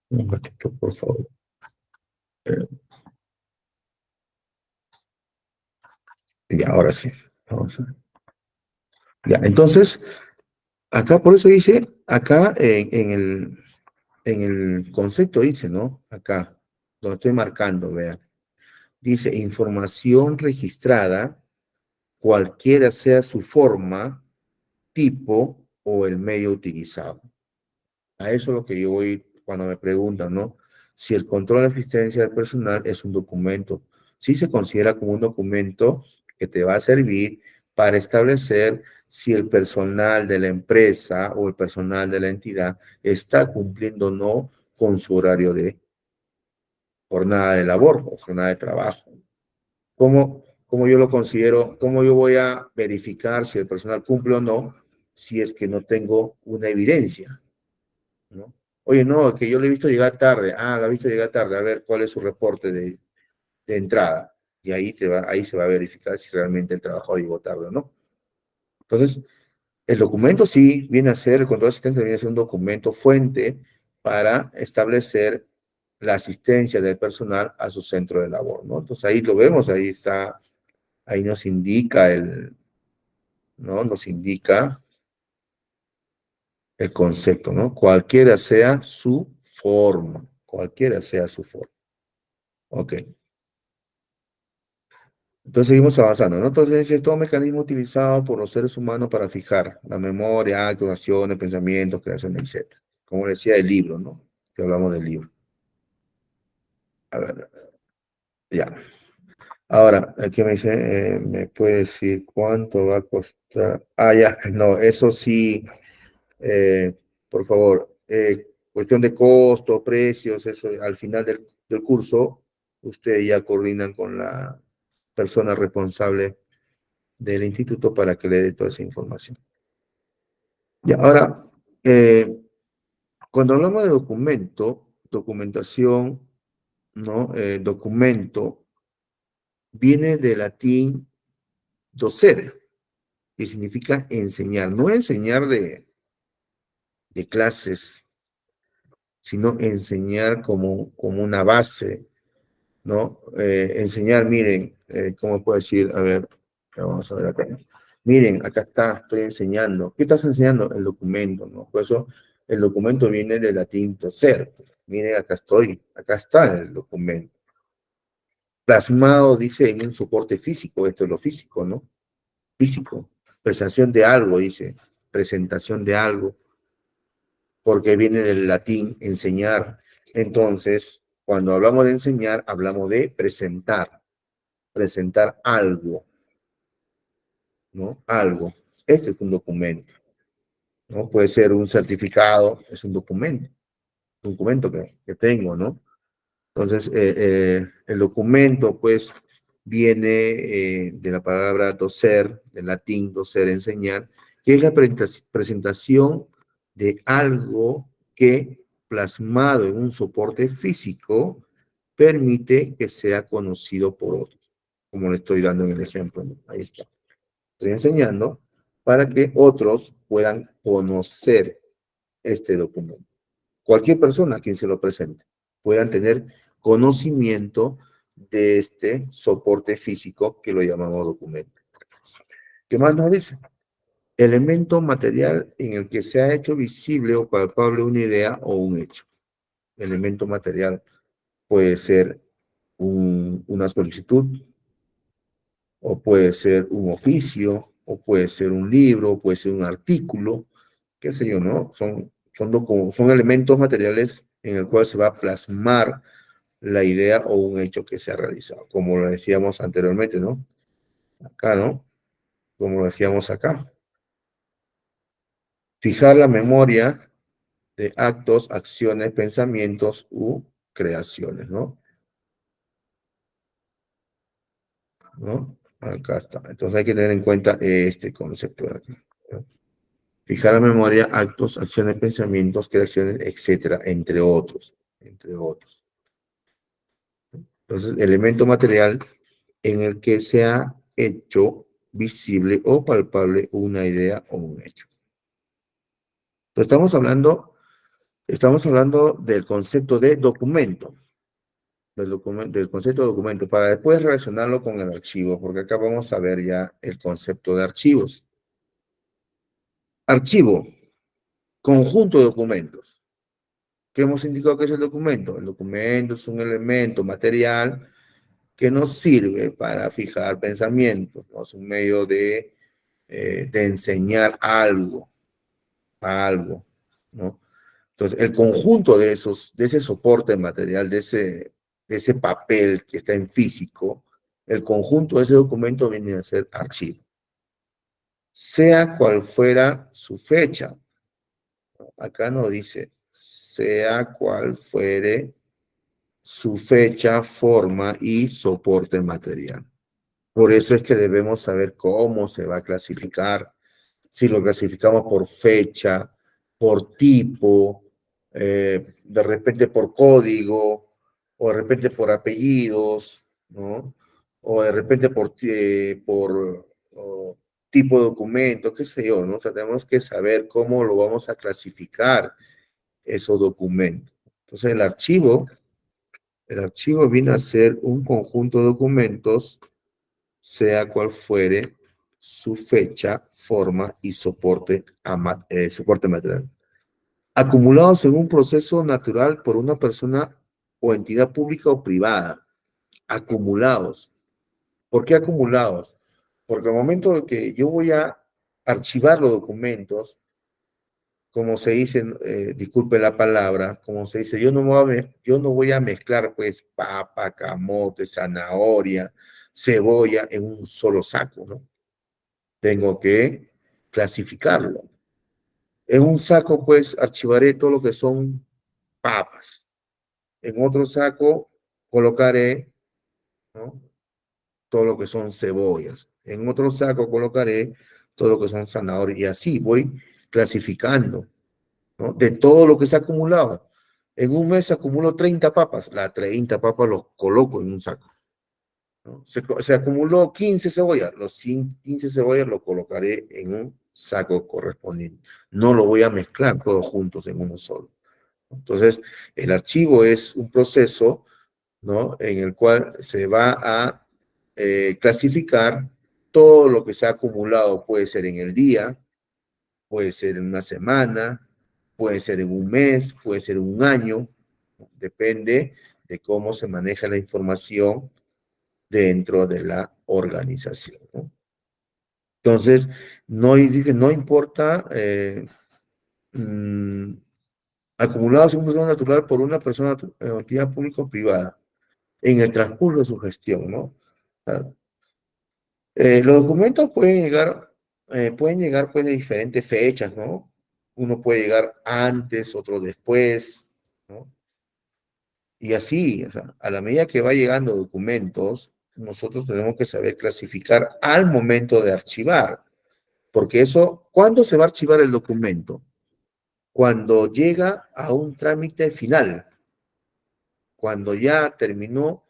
un ratito, por favor. Eh, ya, ahora sí. Vamos a ver. Ya, entonces, acá por eso dice, acá en el concepto dice, ¿no? Acá, donde estoy marcando, vean. Dice, información registrada, cualquiera sea su forma, tipo o el medio utilizado. A eso es lo que yo voy cuando me preguntan, ¿no? Si el control de asistencia del personal es un documento, sí se considera como un documento que te va a servir para establecer si el personal de la empresa o el personal de la entidad está cumpliendo o no con su horario de jornada de labor o jornada de trabajo. ¿Cómo yo lo considero? ¿Cómo yo voy a verificar si el personal cumple o no si es que no tengo una evidencia? ¿No? Oye, no, que yo le he visto llegar tarde. Ah, la he visto llegar tarde. A ver, ¿cuál es su reporte de entrada? Y ahí se va a verificar si realmente el trabajador llegó tarde o no. Entonces, el documento sí viene a ser, el control asistente viene a ser un documento fuente para establecer la asistencia del personal a su centro de labor, ¿no? Entonces ahí lo vemos, ahí está, ahí nos indica ¿no? Nos indica el concepto, ¿no? Cualquiera sea su forma, cualquiera sea su forma. Ok. Entonces seguimos avanzando, ¿no? Entonces es todo mecanismo utilizado por los seres humanos para fijar la memoria, actos, acciones, pensamientos, creaciones, etc. Como decía el libro, ¿no? Que hablamos del libro. A ver, ya. Ahora, aquí me dice, ¿me puede decir cuánto va a costar? Ah, ya, no, eso sí, por favor. Cuestión de costo, precios, eso al final del curso, ustedes ya coordinan con la persona responsable del instituto para que le dé toda esa información. Y ahora, eh, cuando hablamos de documentación, ¿no? Documento, viene del latín docere, que significa enseñar, no enseñar de clases, sino enseñar como una base, ¿no? Enseñar, miren, ¿cómo puedo decir? A ver, vamos a ver acá. Miren, acá está, estoy enseñando. ¿Qué estás enseñando? El documento, ¿no? Por eso el documento viene del latín docere. Miren, acá estoy, acá está el documento. Plasmado, dice, en un soporte físico, esto es lo físico, ¿no? Físico. Presentación de algo, dice, presentación de algo, porque viene del latín enseñar. Entonces, cuando hablamos de enseñar, hablamos de presentar algo, ¿no? Algo. Este es un documento, ¿no? Puede ser un certificado, es un documento que tengo, ¿no? Entonces, el documento, pues, viene de la palabra docer, del latín docer, enseñar, que es la presentación de algo que, plasmado en un soporte físico, permite que sea conocido por otros, como le estoy dando en el ejemplo, ¿no? Ahí está. Estoy enseñando para que otros puedan conocer este documento. Cualquier persona a quien se lo presente puedan tener conocimiento de este soporte físico que lo llamamos documento. ¿Qué más nos dice? Elemento material en el que se ha hecho visible o palpable una idea o un hecho. Elemento material puede ser una solicitud, o puede ser un oficio, o puede ser un libro, o puede ser un artículo, qué sé yo, ¿no? Son elementos materiales en el cual se va a plasmar la idea o un hecho que se ha realizado, como lo decíamos anteriormente, ¿no? Acá, ¿no? Como lo decíamos acá. Fijar la memoria de actos, acciones, pensamientos u creaciones, ¿no? ¿No? Acá está. Entonces hay que tener en cuenta este concepto de aquí, ¿no? Fijar la memoria, actos, acciones, pensamientos, creaciones, etcétera, entre otros, entre otros. Entonces, elemento material en el que se ha hecho visible o palpable una idea o un hecho. Entonces, estamos hablando del concepto de documento, del concepto de documento, para después relacionarlo con el archivo, porque acá vamos a ver ya el concepto de archivos. Archivo, conjunto de documentos. ¿Qué hemos indicado que es el documento? El documento es un elemento material que nos sirve para fijar pensamientos, ¿no? Es un medio de enseñar algo, ¿no? Entonces, el conjunto de ese soporte material, de ese papel que está en físico, el conjunto de ese documento viene a ser archivo. Sea cual fuera su fecha, acá no dice, sea cual fuere su fecha, forma y soporte material. Por eso es que debemos saber cómo se va a clasificar, si lo clasificamos por fecha, por tipo, de repente por código, o de repente por apellidos, ¿no? O de repente por tipo de documento, qué sé yo, ¿no? O sea, tenemos que saber cómo lo vamos a clasificar esos documentos. Entonces, el archivo viene a ser un conjunto de documentos, sea cual fuere su fecha, forma y soporte material, acumulados en un proceso natural por una persona o entidad pública o privada. Acumulados. ¿Por qué acumulados? Porque al momento de que yo voy a archivar los documentos, como se dice, disculpe la palabra, como se dice, yo no voy a mezclar pues papa, camote, zanahoria, cebolla en un solo saco, ¿no? Tengo que clasificarlo. En un saco pues archivaré todo lo que son papas. En otro saco colocaré, ¿no?, todo lo que son cebollas. En otro saco colocaré todo lo que son zanahorias. Y así voy clasificando, ¿no?, de todo lo que se ha acumulado. En un mes acumulo 30 papas. Las 30 papas los coloco en un saco. ¿no? Se acumuló 15 cebollas, los 15 cebollas lo colocaré en un saco correspondiente. No lo voy a mezclar todos juntos en uno solo. Entonces, el archivo es un proceso, ¿no? En el cual se va a clasificar todo lo que se ha acumulado, puede ser en el día, puede ser en una semana, puede ser en un mes, puede ser en un año, depende de cómo se maneja la información dentro de la organización, ¿no? Entonces, no importa mm, acumulado según razón natural por una persona, entidad pública o privada, en el transcurso de su gestión, ¿no? O sea, los documentos pueden llegar pues de diferentes fechas, ¿no? Uno puede llegar antes, otro después, ¿no? Y así, o sea, a la medida que va llegando documentos, nosotros tenemos que saber clasificar al momento de archivar, porque eso, ¿cuándo se va a archivar el documento? Cuando llega a un trámite final, cuando ya terminó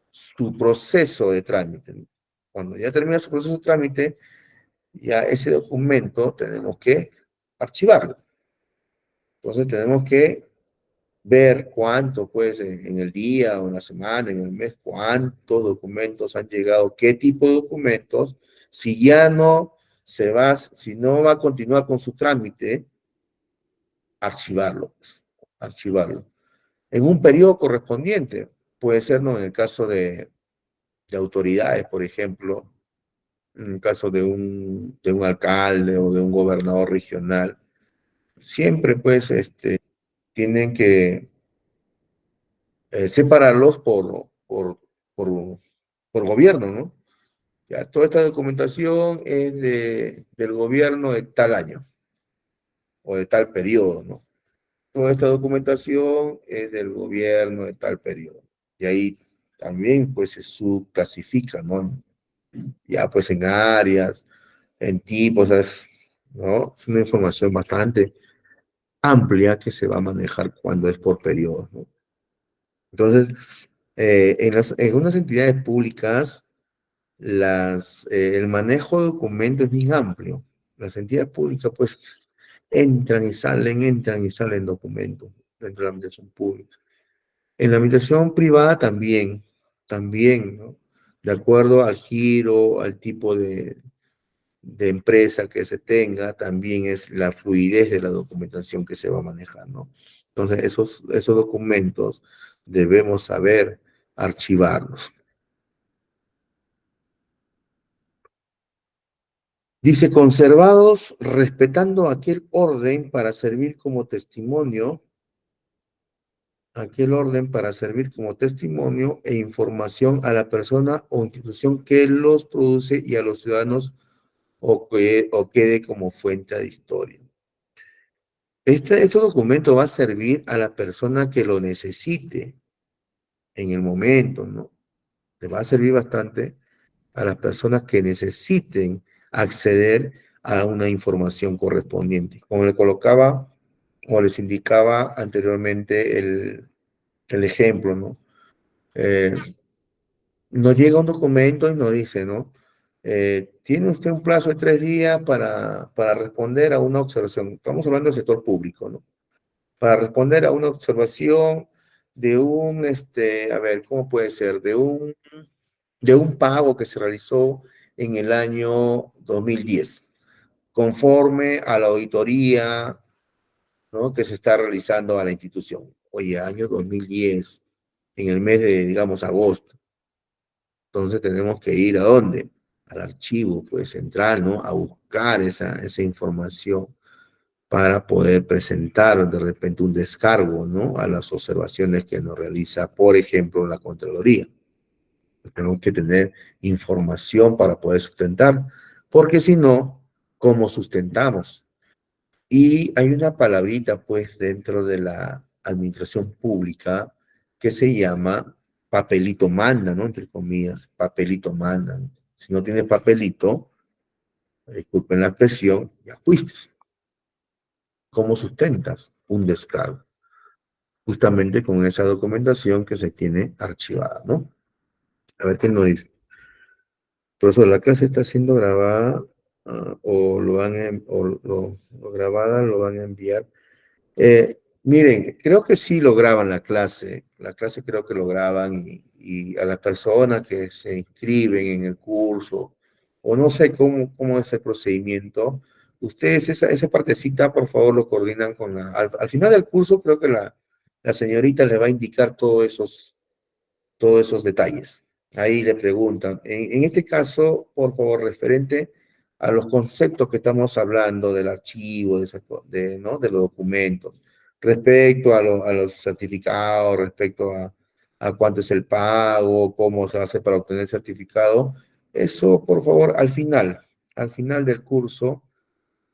su proceso de trámite. Cuando ya termina su proceso de trámite, ya ese documento tenemos que archivarlo. Entonces tenemos que ver cuánto, pues, en el día o en la semana, en el mes, cuántos documentos han llegado, qué tipo de documentos, si ya no si no va a continuar con su trámite, archivarlo, pues, archivarlo. En un periodo correspondiente, puede ser, ¿no? En el caso de autoridades, por ejemplo, en el caso de un alcalde o de un gobernador regional, siempre pues tienen que separarlos por gobierno, ¿no? Ya, toda esta documentación es del gobierno de tal año o de tal periodo, ¿no? Toda esta documentación es del gobierno de tal periodo. Y ahí también pues se subclasifica, ¿no? Ya pues en áreas, en tipos, ¿no? Es una información bastante amplia que se va a manejar cuando es por periodos, ¿no? Entonces, en unas entidades públicas, el manejo de documentos es bien amplio. Las entidades públicas, pues, entran y salen documentos dentro de la administración pública. En la administración privada también, ¿no? De acuerdo al giro, al tipo de empresa que se tenga, también es la fluidez de la documentación que se va a manejar, ¿no? Entonces, esos documentos debemos saber archivarlos. Dice, conservados respetando aquel orden para servir como testimonio, e información a la persona o institución que los produce y a los ciudadanos o quede como fuente de historia. Este documento va a servir a la persona que lo necesite en el momento, ¿no? Le va a servir bastante a las personas que necesiten acceder a una información correspondiente. Como le colocaba o les indicaba anteriormente el ejemplo, ¿no? Eh, Nos llega un documento y nos dice, ¿no? Tiene usted un plazo de 3 días para responder a una observación. Estamos hablando del sector público, ¿no? Para responder a una observación de a ver, ¿cómo puede ser? De un pago que se realizó en el año 2010, conforme a la auditoría, ¿no? Que se está realizando a la institución. Oye, año 2010, en el mes de, digamos, agosto. Entonces tenemos que ir ¿a dónde? Al archivo, pues, central, ¿no? A buscar esa información para poder presentar de repente un descargo, ¿no? A las observaciones que nos realiza, por ejemplo, la Contraloría. Tenemos que tener información para poder sustentar, porque si no, ¿cómo sustentamos? Y hay una palabrita, pues, dentro de la administración pública que se llama papelito manda, ¿no? Entre comillas, papelito manda, ¿no? Si no tienes papelito, disculpen la expresión, ya fuiste. ¿Cómo sustentas un descargo? Justamente con esa documentación que se tiene archivada, ¿no? A ver qué nos dice. Profesor, la clase está siendo grabada o lo grabada lo van a enviar. Miren, creo que sí lo graban la clase creo que lo graban y a las personas que se inscriben en el curso, o no sé cómo es el procedimiento, ustedes esa partecita por favor lo coordinan con al final del curso creo que la señorita le va a indicar todos esos detalles. Ahí le preguntan. En este caso, por favor, referente a los conceptos que estamos hablando del archivo, ¿no? De los documentos, respecto a los certificados, respecto a cuánto es el pago, cómo se hace para obtener el certificado, eso, por favor, al final del curso,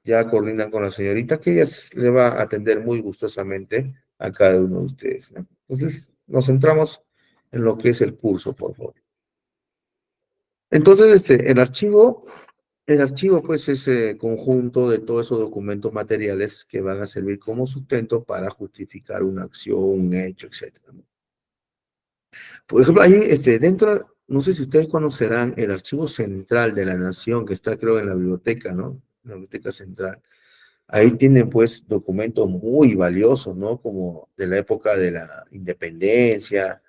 ya coordinan con la señorita, que ella le va a atender muy gustosamente a cada uno de ustedes, ¿no? Entonces, nos centramos en lo que es el curso, por favor. Entonces, el archivo, pues, es conjunto de todos esos documentos materiales que van a servir como sustento para justificar una acción, un hecho, etcétera, ¿no? Por ejemplo, ahí, dentro, no sé si ustedes conocerán el archivo central de la Nación, que está, creo, en la biblioteca, ¿no? En la biblioteca central. Ahí tienen pues documentos muy valiosos, ¿no? Como de la época de la independencia,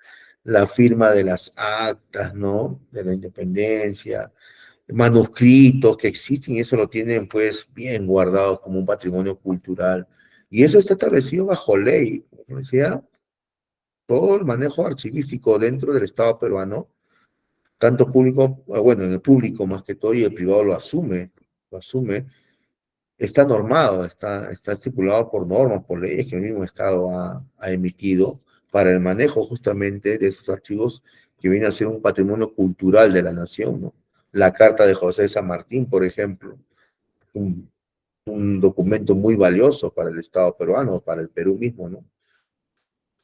la firma de las actas, ¿no? De la independencia, manuscritos que existen y eso lo tienen pues bien guardados como un patrimonio cultural. Y eso está establecido bajo ley, como decía, todo el manejo archivístico dentro del Estado peruano, tanto público, bueno, en el público más que todo y el privado lo asume está normado, está estipulado por normas, por leyes que el mismo Estado ha emitido para el manejo justamente de esos archivos que viene a ser un patrimonio cultural de la nación, ¿no? La Carta de José de San Martín, por ejemplo, un, un documento muy valioso para el Estado peruano, para el Perú mismo, ¿no?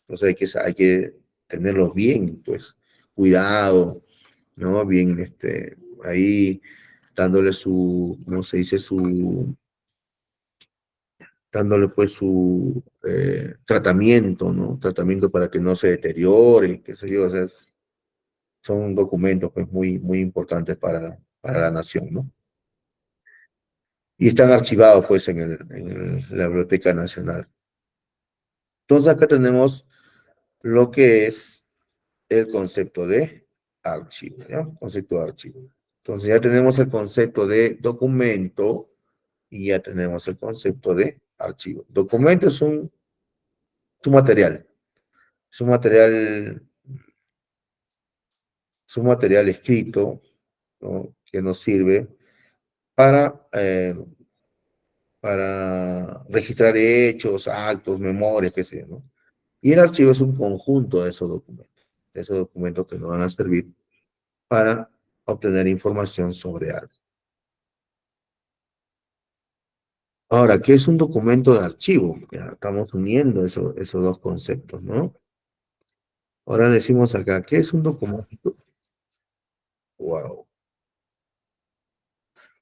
Entonces hay que tenerlos bien, pues, cuidado, ¿no? Bien, ahí dándole ¿cómo se dice? Dándole pues su tratamiento, ¿no? Tratamiento para que no se deteriore, qué sé yo, o sea, son documentos pues muy importantes para la nación, ¿no? Y están archivados pues la Biblioteca Nacional. Entonces acá tenemos lo que es el concepto de archivo, ¿ya? Concepto de archivo. Entonces ya tenemos el concepto de documento y ya tenemos el concepto de archivo. Documento es un material, es un material es un material escrito, ¿no? Que nos sirve para, eh, para registrar hechos, actos, memorias, qué sé yo, ¿no? Y el archivo es un conjunto de esos documentos que nos van a servir para obtener información sobre algo. Ahora, ¿qué es un documento de archivo? Ya estamos uniendo esos dos conceptos, ¿no? Ahora decimos acá, ¿qué es un documento? Wow.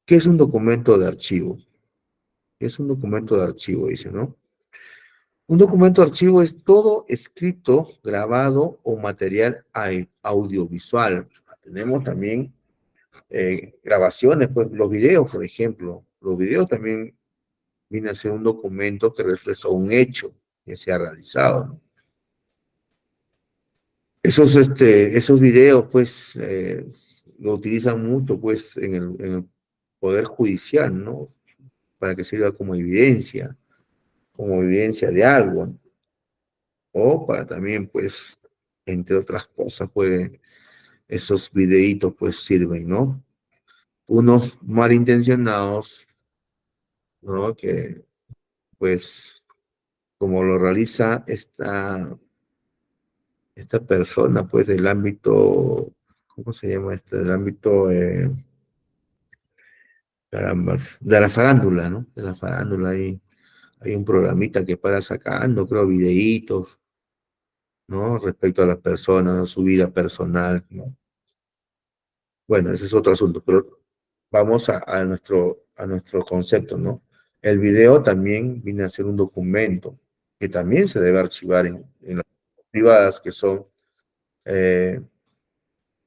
¿Qué es un documento de archivo? ¿Qué es un documento de archivo? Dice, ¿no? Un documento de archivo es todo escrito, grabado o material audiovisual. Tenemos también grabaciones, pues los videos, por ejemplo. Los videos también vienen a ser un documento que refleja un hecho que se ha realizado, ¿no? Esos videos, pues, lo utilizan mucho, pues, en el Poder Judicial, ¿no? Para que sirva como evidencia de algo, ¿no? O para también, pues, entre otras cosas, puede, esos videitos, pues, sirven, ¿no? Unos malintencionados, ¿no? Que, pues, como lo realiza esta persona, pues, del ámbito, ¿cómo se llama esto? Del ámbito, caramba, de la farándula, ¿no? De la farándula, hay un programita que para sacando, creo, videitos, ¿no? Respecto a las personas, a su vida personal, ¿no? Bueno, ese es otro asunto, pero vamos a nuestro concepto, ¿no? El video también viene a ser un documento que también se debe archivar en las privadas que son, eh,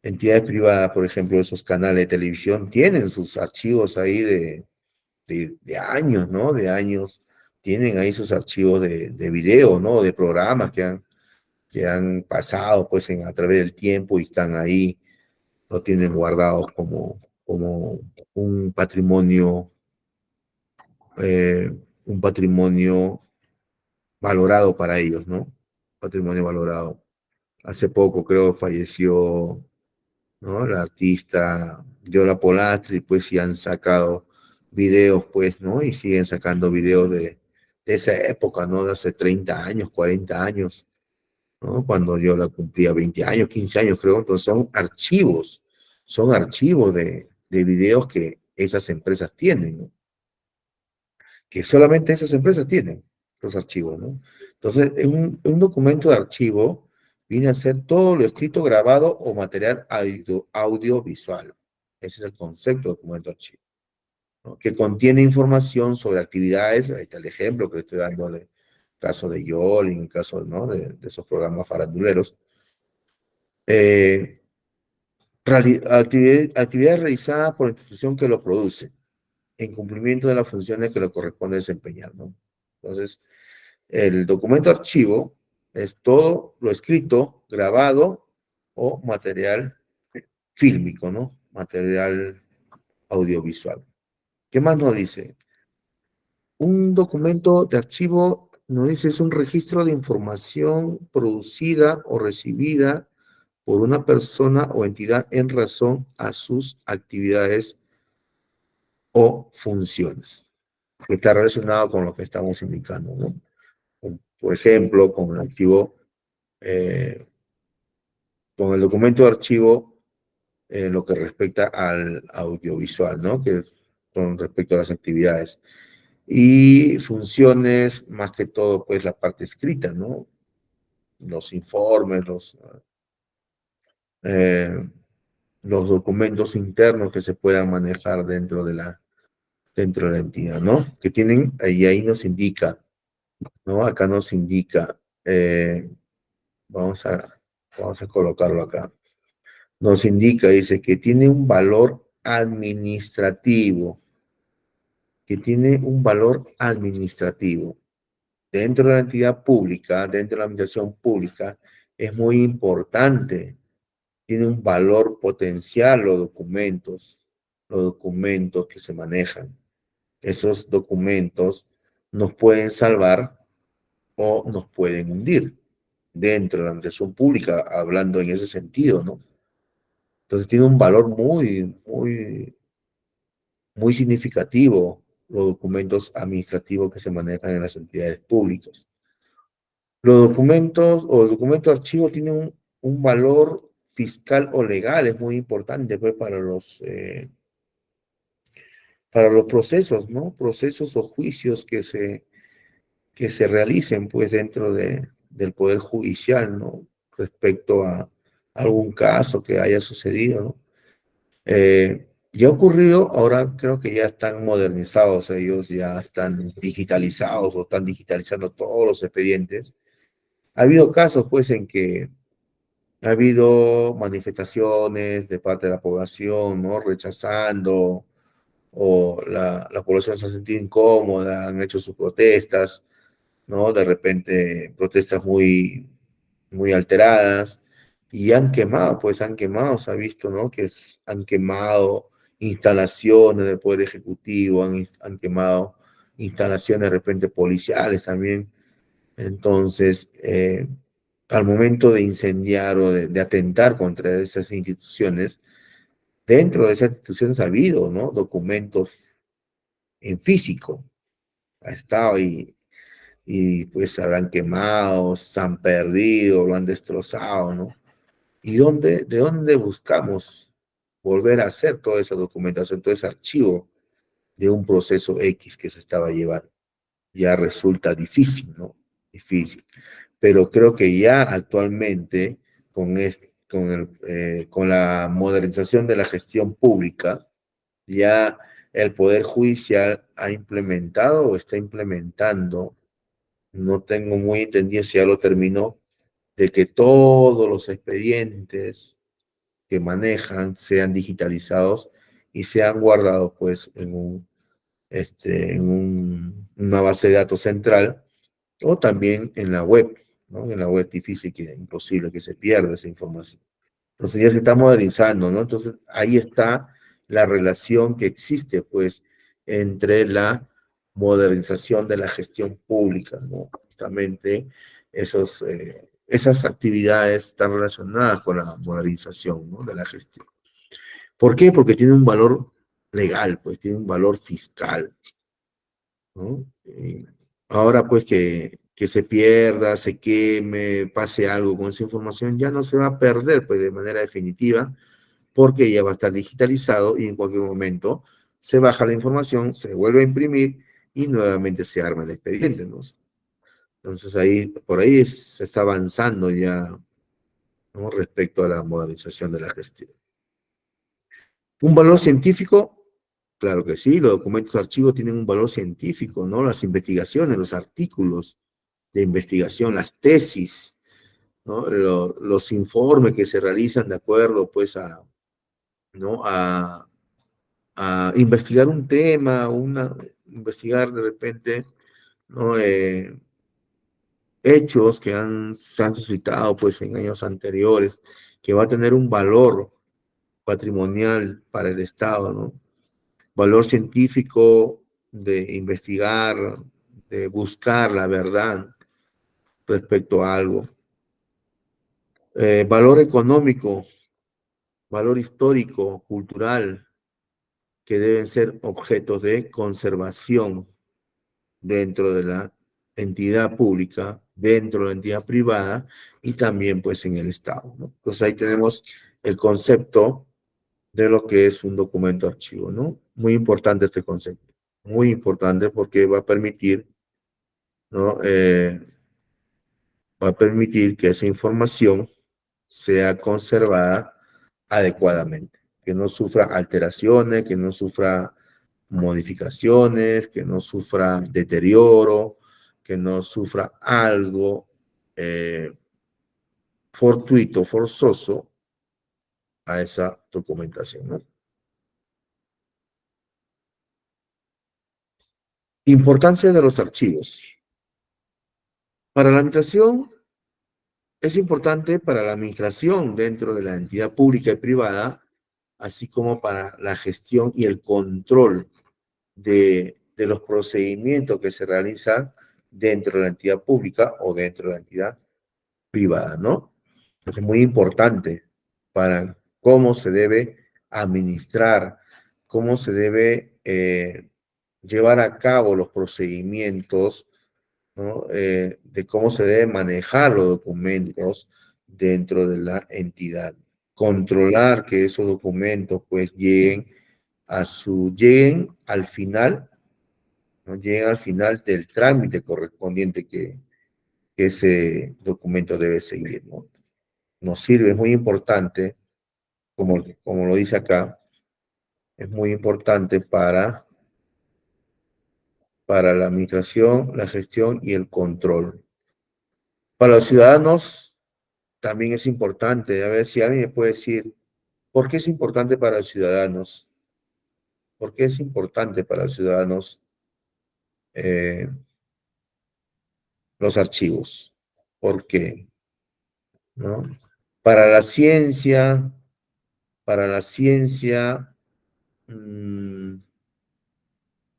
Entidades privadas, por ejemplo, esos canales de televisión, tienen sus archivos ahí de años, ¿no? De años. Tienen ahí sus archivos de video, ¿no? De programas que han pasado, pues, a través del tiempo y están ahí, lo tienen guardados como un patrimonio, eh, un patrimonio valorado para ellos, ¿no? Patrimonio valorado. Hace poco, creo, falleció, ¿no? La artista Yola Polastri, pues sí han sacado videos, pues, ¿no? Y siguen sacando videos de esa época, ¿no? De hace 30 años, 40 años, ¿no? Cuando Yola cumplía 20 años, 15 años, creo. Entonces son archivos de videos que esas empresas tienen, ¿no? Que solamente esas empresas tienen los archivos, ¿no? Entonces, un documento de archivo viene a ser todo lo escrito, grabado o material audiovisual. Ese es el concepto de documento de archivo, ¿no? Que contiene información sobre actividades, ahí está el ejemplo que le estoy dando en el caso de YOL, en el caso, ¿no? de esos programas faranduleros. Eh, actividades realizadas por la institución que lo produce, en cumplimiento de las funciones que le corresponde desempeñar, ¿no? Entonces, el documento archivo es todo lo escrito, grabado o material fílmico, ¿no? Material audiovisual. ¿Qué más nos dice? Un documento de archivo nos dice es un registro de información producida o recibida por una persona o entidad en razón a sus actividades o funciones, que está relacionado con lo que estamos indicando, ¿no? Por ejemplo, con el archivo, eh, con el documento de archivo en lo que respecta al audiovisual, ¿no? Que es con respecto a las actividades. Y funciones, más que todo, pues la parte escrita, ¿no? Los informes, eh, los documentos internos que se puedan manejar dentro de la entidad, ¿no? Que tienen, y ahí nos indica, ¿no? Acá nos indica, vamos a colocarlo acá. Nos indica, dice, que tiene un valor administrativo, que tiene un valor administrativo. Dentro de la entidad pública, dentro de la administración pública, es muy importante, tiene un valor potencial los documentos que se manejan. Esos documentos nos pueden salvar o nos pueden hundir dentro de la administración pública, hablando en ese sentido, ¿no? Entonces tiene un valor muy significativo los documentos administrativos que se manejan en las entidades públicas. Los documentos o el documento de archivo tiene un valor fiscal o legal, es muy importante pues, para los procesos, ¿no? Procesos o juicios que se realicen pues dentro del Poder Judicial, ¿no? Respecto a algún caso que haya sucedido, ¿no? Ya ha ocurrido, ahora creo que ya están modernizados, ellos ya están digitalizados o están digitalizando todos los expedientes. Ha habido casos, pues, en que ha habido manifestaciones de parte de la población, ¿no? Rechazando, o la población se ha sentido incómoda, han hecho sus protestas, ¿no? De repente, protestas muy alteradas, y han quemado, pues han quemado, se ha visto, ¿no? Que han quemado instalaciones del Poder Ejecutivo, han quemado instalaciones de repente policiales también. Entonces, al momento de incendiar o de atentar contra esas instituciones, dentro de esas instituciones ha habido, ¿no? Documentos en físico, ha estado y pues se habrán quemado, se han perdido, lo han destrozado, ¿no? ¿Y de dónde buscamos volver a hacer toda esa documentación, todo ese archivo de un proceso X que se estaba llevando? Ya resulta difícil, ¿no? Difícil. Pero creo que ya actualmente, con la modernización de la gestión pública, ya el Poder Judicial ha implementado o está implementando, no tengo muy entendido si ya lo terminó, de que todos los expedientes que manejan sean digitalizados y sean guardados pues una base de datos central o también en la web, ¿no? En la web difícil, que imposible que se pierda esa información. Entonces ya se está modernizando, ¿no? Entonces ahí está la relación que existe, pues, entre la modernización de la gestión pública, ¿no? Justamente esas actividades están relacionadas con la modernización, ¿no? De la gestión. ¿Por qué? Porque tiene un valor legal, pues tiene un valor fiscal, ¿no? Ahora, pues, que se pierda, se queme, pase algo con esa información, ya no se va a perder, pues, de manera definitiva, porque ya va a estar digitalizado y en cualquier momento se baja la información, se vuelve a imprimir y nuevamente se arma el expediente, ¿no? Entonces, por ahí se está avanzando ya, ¿no? Respecto a la modernización de la gestión. ¿Un valor científico? Claro que sí, los documentos de archivo tienen un valor científico, ¿no? Las investigaciones, los artículos de investigación, las tesis, ¿no? Los informes que se realizan de acuerdo, pues, ¿no? a investigar un tema, investigar de repente, ¿no? Hechos que se han suscitado, pues, en años anteriores, que va a tener un valor patrimonial para el Estado, ¿no? Valor científico de investigar, de buscar la verdad respecto a algo. Valor económico, valor histórico, cultural, que deben ser objetos de conservación dentro de la entidad pública, dentro de la entidad privada y también pues en el Estado, ¿no? Entonces ahí tenemos el concepto de lo que es un documento archivo, ¿no? Muy importante este concepto, muy importante porque ¿no? Va a permitir que esa información sea conservada adecuadamente, que no sufra alteraciones, que no sufra modificaciones, que no sufra deterioro, que no sufra algo eh, fortuito, forzoso a esa documentación, ¿no? Importancia de los archivos. Para la administración, es importante para la administración dentro de la entidad pública y privada, así como para la gestión y el control de los procedimientos que se realizan dentro de la entidad pública o dentro de la entidad privada, ¿no? Es muy importante para cómo se debe administrar, cómo se debe llevar a cabo los procedimientos, ¿no? De cómo se deben manejar los documentos dentro de la entidad. Controlar que esos documentos pues lleguen al final, ¿no? Lleguen al final del trámite correspondiente que ese documento debe seguir, ¿no? Nos sirve, es muy importante, como lo dice acá, es muy importante para la administración, la gestión y el control. Para los ciudadanos también es importante. A ver si alguien me puede decir, ¿por qué es importante para los ciudadanos? ¿Por qué es importante para los ciudadanos eh, los archivos? ¿Por qué? ¿No? Para la ciencia, para la ciencia, mmm,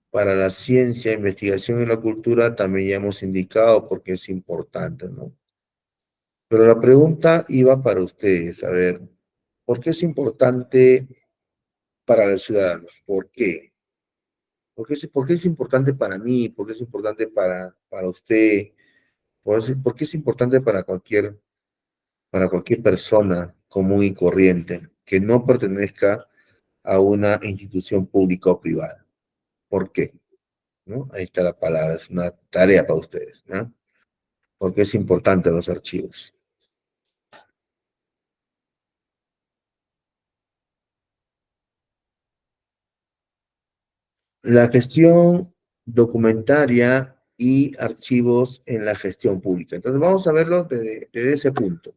para la ciencia, investigación y la cultura también ya hemos indicado porque es importante, ¿no? Pero la pregunta iba para ustedes, a ver, ¿por qué es importante para los ciudadanos? ¿Por qué? Por qué es importante para mí? ¿Por qué es importante para usted? ¿Por qué es importante para cualquier persona común y corriente que no pertenezca a una institución pública o privada? ¿Por qué? ¿No? Ahí está la palabra, es una tarea para ustedes, ¿no? Porque es importante los archivos. La gestión documentaria y archivos en la gestión pública. Entonces vamos a verlo desde ese punto.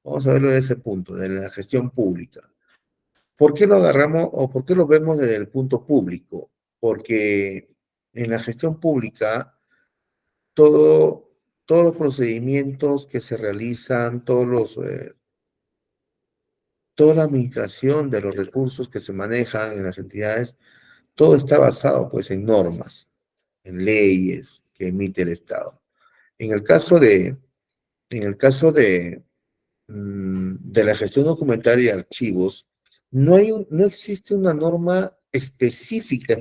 Vamos a verlo desde ese punto, de la gestión pública. ¿Por qué lo agarramos o por qué lo vemos desde el punto público? Porque en la gestión pública, todo, todos los procedimientos que se realizan, toda la administración de los recursos que se manejan en las entidades, todo está basado pues en normas, en leyes que emite el Estado. En el caso de, en el caso de la gestión documental y archivos, no existe una norma específica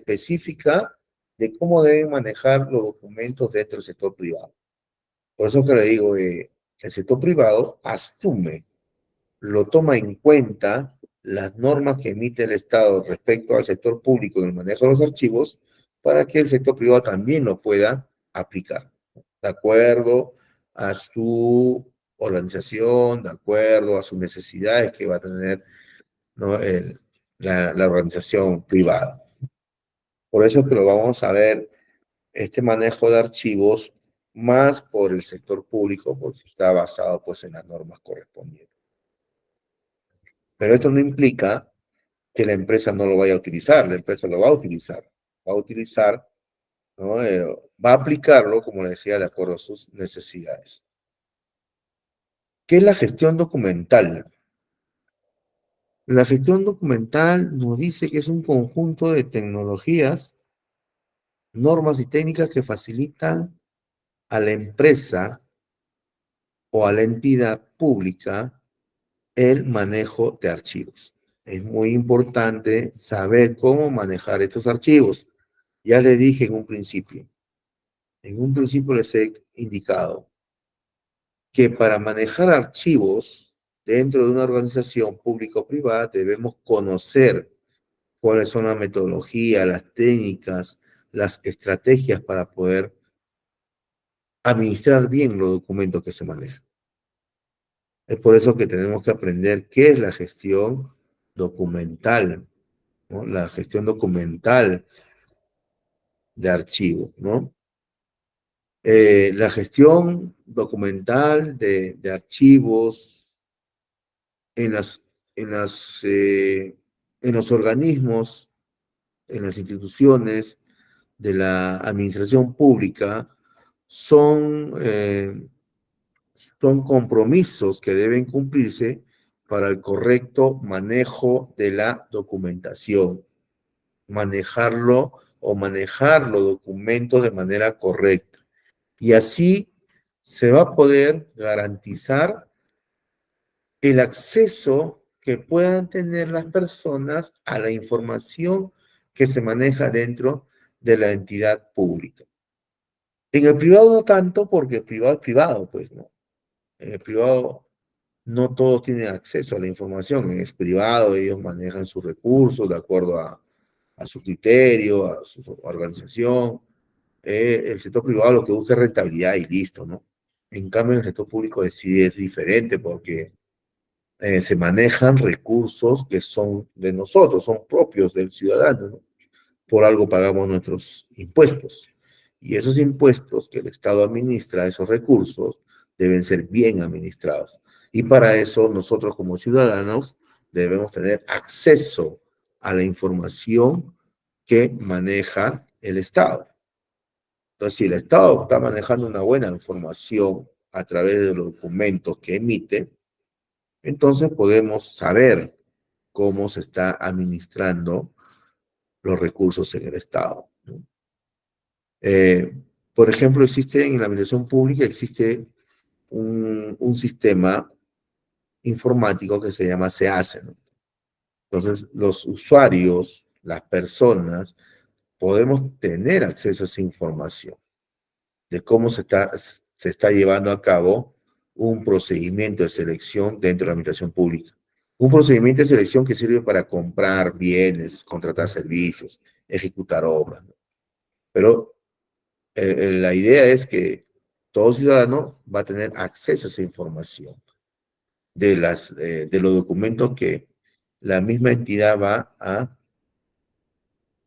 de cómo deben manejar los documentos dentro del sector privado. Por eso que le digo, el sector privado asume, lo toma en cuenta las normas que emite el Estado respecto al sector público en el manejo de los archivos para que el sector privado también lo pueda aplicar, de acuerdo a su organización, de acuerdo a sus necesidades que va a tener, ¿no? La organización privada. Por eso que lo vamos a ver, este manejo de archivos más por el sector público, porque está basado pues en las normas correspondientes. Pero esto no implica que la empresa no lo vaya a utilizar, la empresa lo va a utilizar, ¿no? Va a aplicarlo, como le decía, de acuerdo a sus necesidades. ¿Qué es la gestión documental? La gestión documental nos dice que es un conjunto de tecnologías, normas y técnicas que facilitan a la empresa o a la entidad pública el manejo de archivos. Es muy importante saber cómo manejar estos archivos. Ya le dije en un principio les he indicado que para manejar archivos dentro de una organización pública o privada debemos conocer cuáles son las metodologías, las técnicas, las estrategias para poder administrar bien los documentos que se manejan. Es por eso que tenemos que aprender qué es la gestión documental, ¿no? La gestión documental de archivos, ¿no? La gestión documental de archivos en las, en las, en los organismos, en las instituciones de la administración pública son compromisos que deben cumplirse para el correcto manejo de la documentación, manejarlo o manejar los documentos de manera correcta. Y así se va a poder garantizar el acceso que puedan tener las personas a la información que se maneja dentro de la entidad pública. En el privado no tanto, porque el privado es privado, pues, ¿no? En el privado no todos tienen acceso a la información, es privado, ellos manejan sus recursos de acuerdo a su criterio, a su organización. El sector privado lo que busca es rentabilidad y listo, ¿no? En cambio, el sector público sí es diferente porque se manejan recursos que son de nosotros, son propios del ciudadano, ¿no? Por algo pagamos nuestros impuestos. Y esos impuestos que el Estado administra, esos recursos, deben ser bien administrados. Y para eso nosotros como ciudadanos debemos tener acceso a la información que maneja el Estado. Entonces, si el Estado está manejando una buena información a través de los documentos que emite, entonces podemos saber cómo se está administrando los recursos en el Estado, ¿no? Eh, por ejemplo, existe en la administración pública, existe un sistema informático que se llama SEACE, ¿no? Entonces, los usuarios, las personas, podemos tener acceso a esa información de cómo se está llevando a cabo un procedimiento de selección dentro de la administración pública. Un procedimiento de selección que sirve para comprar bienes, contratar servicios, ejecutar obras, ¿no? Pero la idea es que todo ciudadano va a tener acceso a esa información de los documentos que la misma entidad va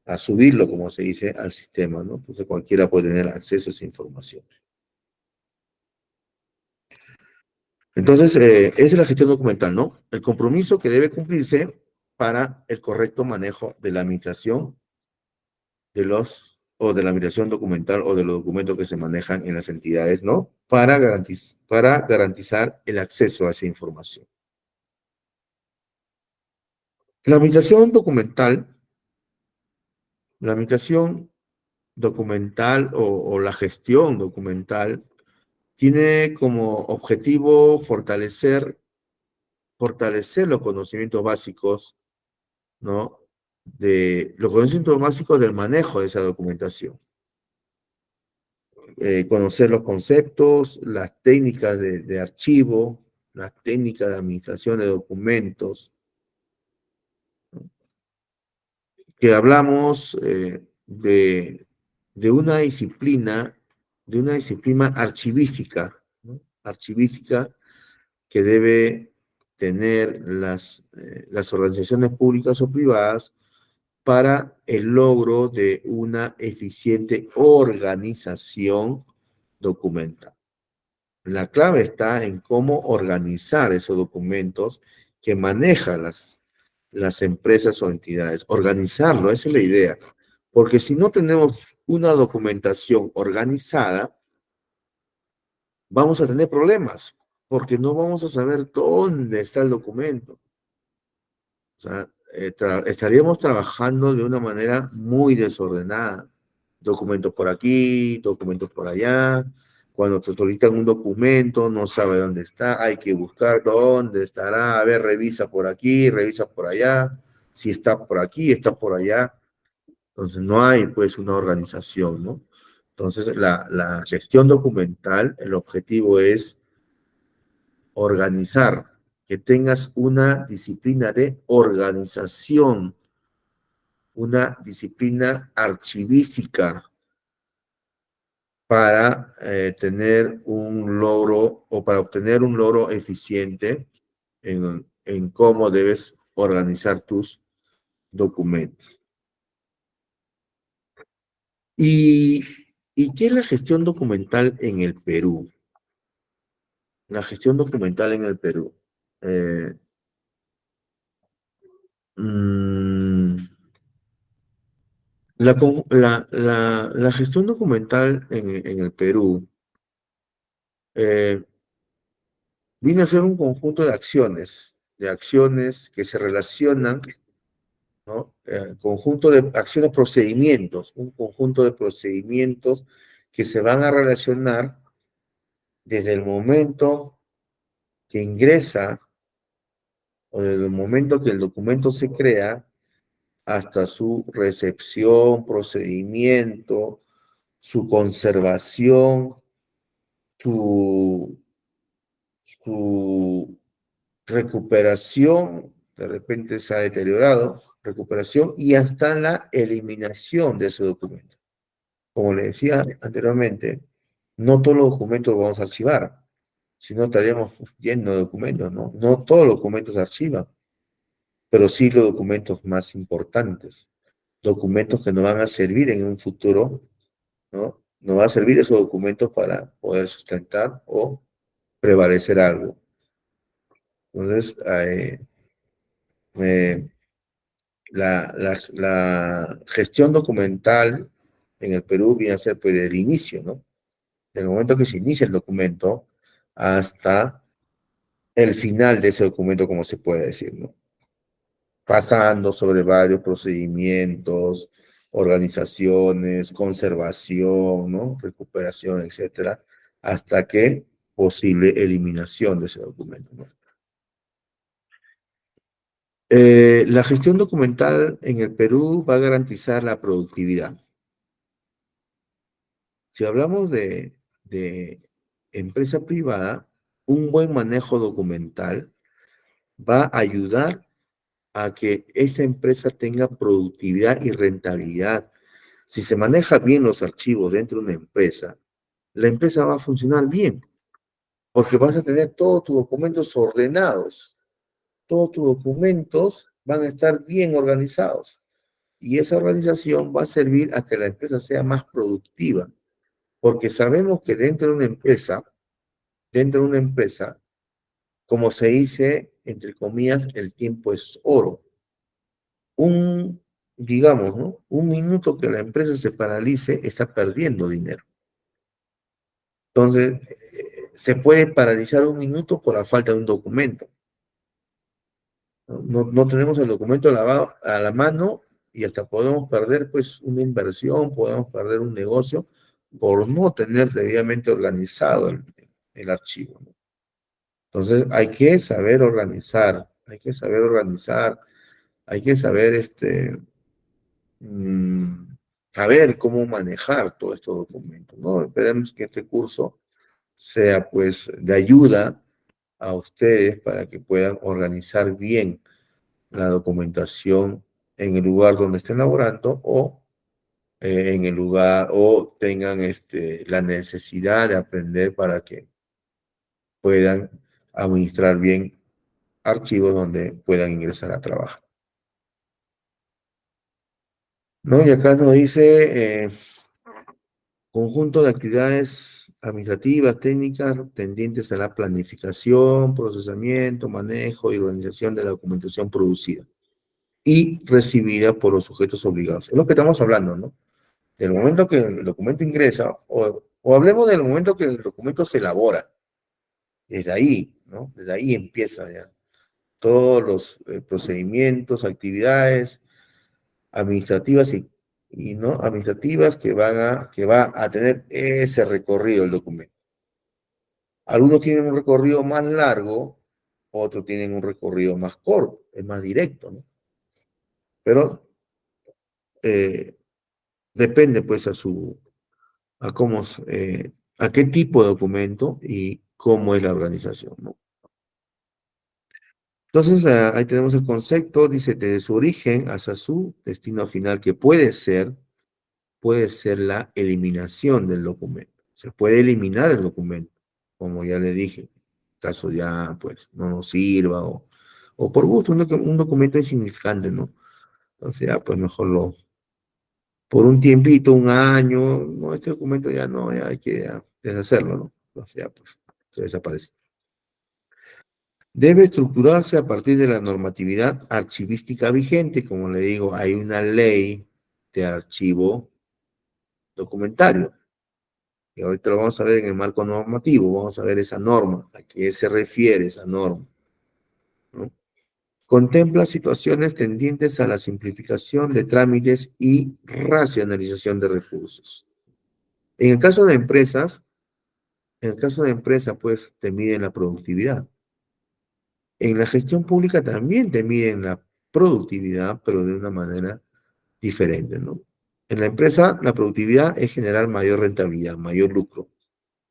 a subirlo, como se dice, al sistema, ¿no? Entonces cualquiera puede tener acceso a esa información. Entonces, esa es la gestión documental, ¿no? El compromiso que debe cumplirse para el correcto manejo de la administración o de la administración documental o de los documentos que se manejan en las entidades, ¿no? Para garantizar el acceso a esa información. La administración documental, la administración documental o la gestión documental tiene como objetivo fortalecer los conocimientos básicos, ¿no? De los conocimientos básicos del manejo de esa documentación. Conocer los conceptos, las técnicas de archivo, las técnicas de administración de documentos, ¿no? Que hablamos de de una disciplina archivística, ¿no? Archivística que debe tener las organizaciones públicas o privadas para el logro de una eficiente organización documental. La clave está en cómo organizar esos documentos que manejan las empresas o entidades. Organizarlo, esa es la idea. Porque si no tenemos una documentación organizada, vamos a tener problemas, porque no vamos a saber dónde está el documento. O sea, estaríamos trabajando de una manera muy desordenada. Documentos por aquí, documentos por allá. Cuando te solicitan un documento, no sabe dónde está, hay que buscar dónde estará. A ver, revisa por aquí, revisa por allá. Si está por aquí, está por allá. Entonces, no hay pues una organización, ¿no? Entonces, la gestión documental, el objetivo es organizar, que tengas una disciplina de organización, una disciplina archivística para tener un logro o para obtener un logro eficiente en cómo debes organizar tus documentos. ¿Y, ¿Y qué es la gestión documental en el Perú? La gestión documental en el Perú. Eh, mm, la gestión documental en el Perú eh, viene a ser un conjunto de acciones que se relacionan, ¿no? Conjunto de acciones, procedimientos, un conjunto de procedimientos que se van a relacionar desde el momento que ingresa o desde el momento que el documento se crea hasta su recepción, procedimiento, su conservación, su, su recuperación, de repente se ha deteriorado, recuperación y hasta la eliminación de ese documento. Como le decía anteriormente, no todos los documentos vamos a archivar, si no estaríamos llenos de documentos, ¿no? No todos los documentos se archivan, pero sí los documentos más importantes, documentos que nos van a servir en un futuro, ¿no? Nos va a servir esos documentos para poder sustentar o prevalecer algo. Entonces, eh, la gestión documental en el Perú viene a ser pues el inicio, ¿no? Del momento que se inicia el documento hasta el final de ese documento, como se puede decir, ¿no? Pasando sobre varios procedimientos, organizaciones, conservación, ¿no? Recuperación, etcétera, hasta que posible eliminación de ese documento, ¿no? La gestión documental en el Perú va a garantizar la productividad. Si hablamos de empresa privada, un buen manejo documental va a ayudar a que esa empresa tenga productividad y rentabilidad. Si se maneja bien los archivos dentro de una empresa, la empresa va a funcionar bien, porque vas a tener todos tus documentos ordenados, todos tus documentos van a estar bien organizados. Y esa organización va a servir a que la empresa sea más productiva, porque sabemos que dentro de una empresa, Como se dice, entre comillas, el tiempo es oro. Un, digamos, ¿no? Un minuto que la empresa se paralice está perdiendo dinero. Entonces, se puede paralizar un minuto por la falta de un documento. No tenemos el documento a la mano y hasta podemos perder pues una inversión, podemos perder un negocio por no tener debidamente organizado el archivo, ¿no? Entonces hay que saber organizar, hay que saber organizar, hay que saber mm, saber cómo manejar todos estos documentos, ¿no? Esperemos que este curso sea pues de ayuda a ustedes para que puedan organizar bien la documentación en el lugar donde estén laborando o en el lugar o tengan la necesidad de aprender para que puedan administrar bien archivos donde puedan ingresar a trabajar. ¿No? Y acá nos dice conjunto de actividades administrativas, técnicas, tendientes a la planificación, procesamiento, manejo y organización de la documentación producida y recibida por los sujetos obligados. Es lo que estamos hablando, ¿no? Del momento que el documento ingresa, o hablemos del momento que el documento se elabora, desde ahí, ¿no? Desde ahí empieza ya todos los procedimientos, actividades administrativas y no administrativas que va a tener ese recorrido el documento. Algunos tienen un recorrido más largo, otros tienen un recorrido más corto, es más directo, ¿no? Pero eh, depende pues a cómo, a qué tipo de documento y cómo es la organización, ¿no? Entonces, ahí tenemos el concepto, dice, desde su origen hasta su destino final, que puede ser la eliminación del documento. Se puede eliminar el documento, como ya le dije, caso ya, pues, no nos sirva o por gusto, un documento insignificante, ¿no? Entonces, ya, pues, mejor por un tiempito, un año, no, este documento ya no, ya hay que deshacerlo, ¿no? Entonces, ya, pues, se desaparece. Debe estructurarse a partir de la normatividad archivística vigente. Como le digo, hay una ley de archivo documentario. Y ahorita lo vamos a ver en el marco normativo, vamos a ver esa norma, a qué se refiere esa norma, ¿no? Contempla situaciones tendientes a la simplificación de trámites y racionalización de recursos. En el caso de empresas, en el caso de empresa, pues te miden la productividad. En la gestión pública también te miden la productividad, pero de una manera diferente, ¿no? En la empresa, la productividad es generar mayor rentabilidad, mayor lucro.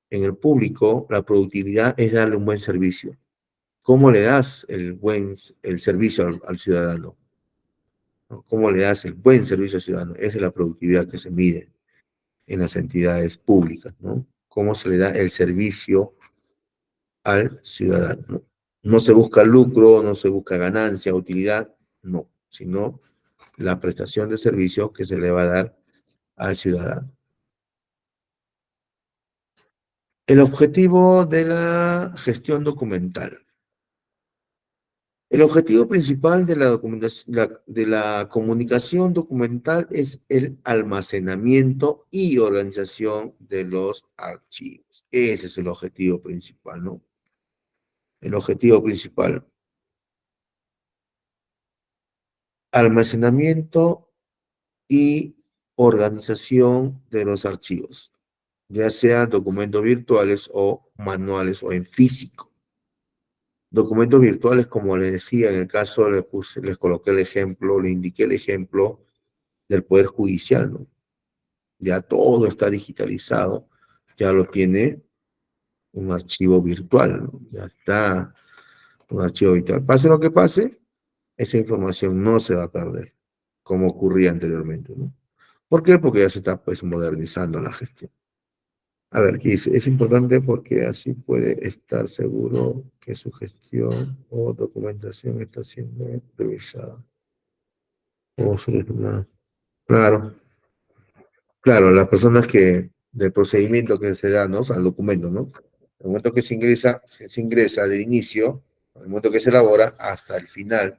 En el público, la productividad es darle un buen servicio. ¿Cómo le das el servicio al ciudadano? ¿No? ¿Cómo le das el buen servicio al ciudadano? Esa es la productividad que se mide en las entidades públicas, ¿no? ¿Cómo se le da el servicio al ciudadano? ¿No? No se busca lucro, no se busca ganancia, utilidad, no, sino la prestación de servicio que se le va a dar al ciudadano. El objetivo de la gestión documental. El objetivo principal de la documentación, de la comunicación documental es el almacenamiento y organización de los archivos. Ese es el objetivo principal, ¿no? El objetivo principal. Almacenamiento y organización de los archivos, ya sean documentos virtuales o manuales o en físico. Documentos virtuales, como les decía, en el caso les coloqué el ejemplo, le indiqué el ejemplo del Poder Judicial, ¿no? Ya todo está digitalizado, ya lo tiene un archivo virtual, ¿no? Ya está un archivo virtual. Pase lo que pase, esa información no se va a perder, como ocurría anteriormente, ¿no? ¿Por qué? Porque ya se está pues modernizando la gestión. A ver, ¿qué dice? Es importante porque así puede estar seguro que su gestión o documentación está siendo revisada o solucionada. Claro, claro, las personas del procedimiento que se da, ¿no? O sea, el documento, ¿no? El momento que se ingresa de inicio, el momento que se elabora hasta el final.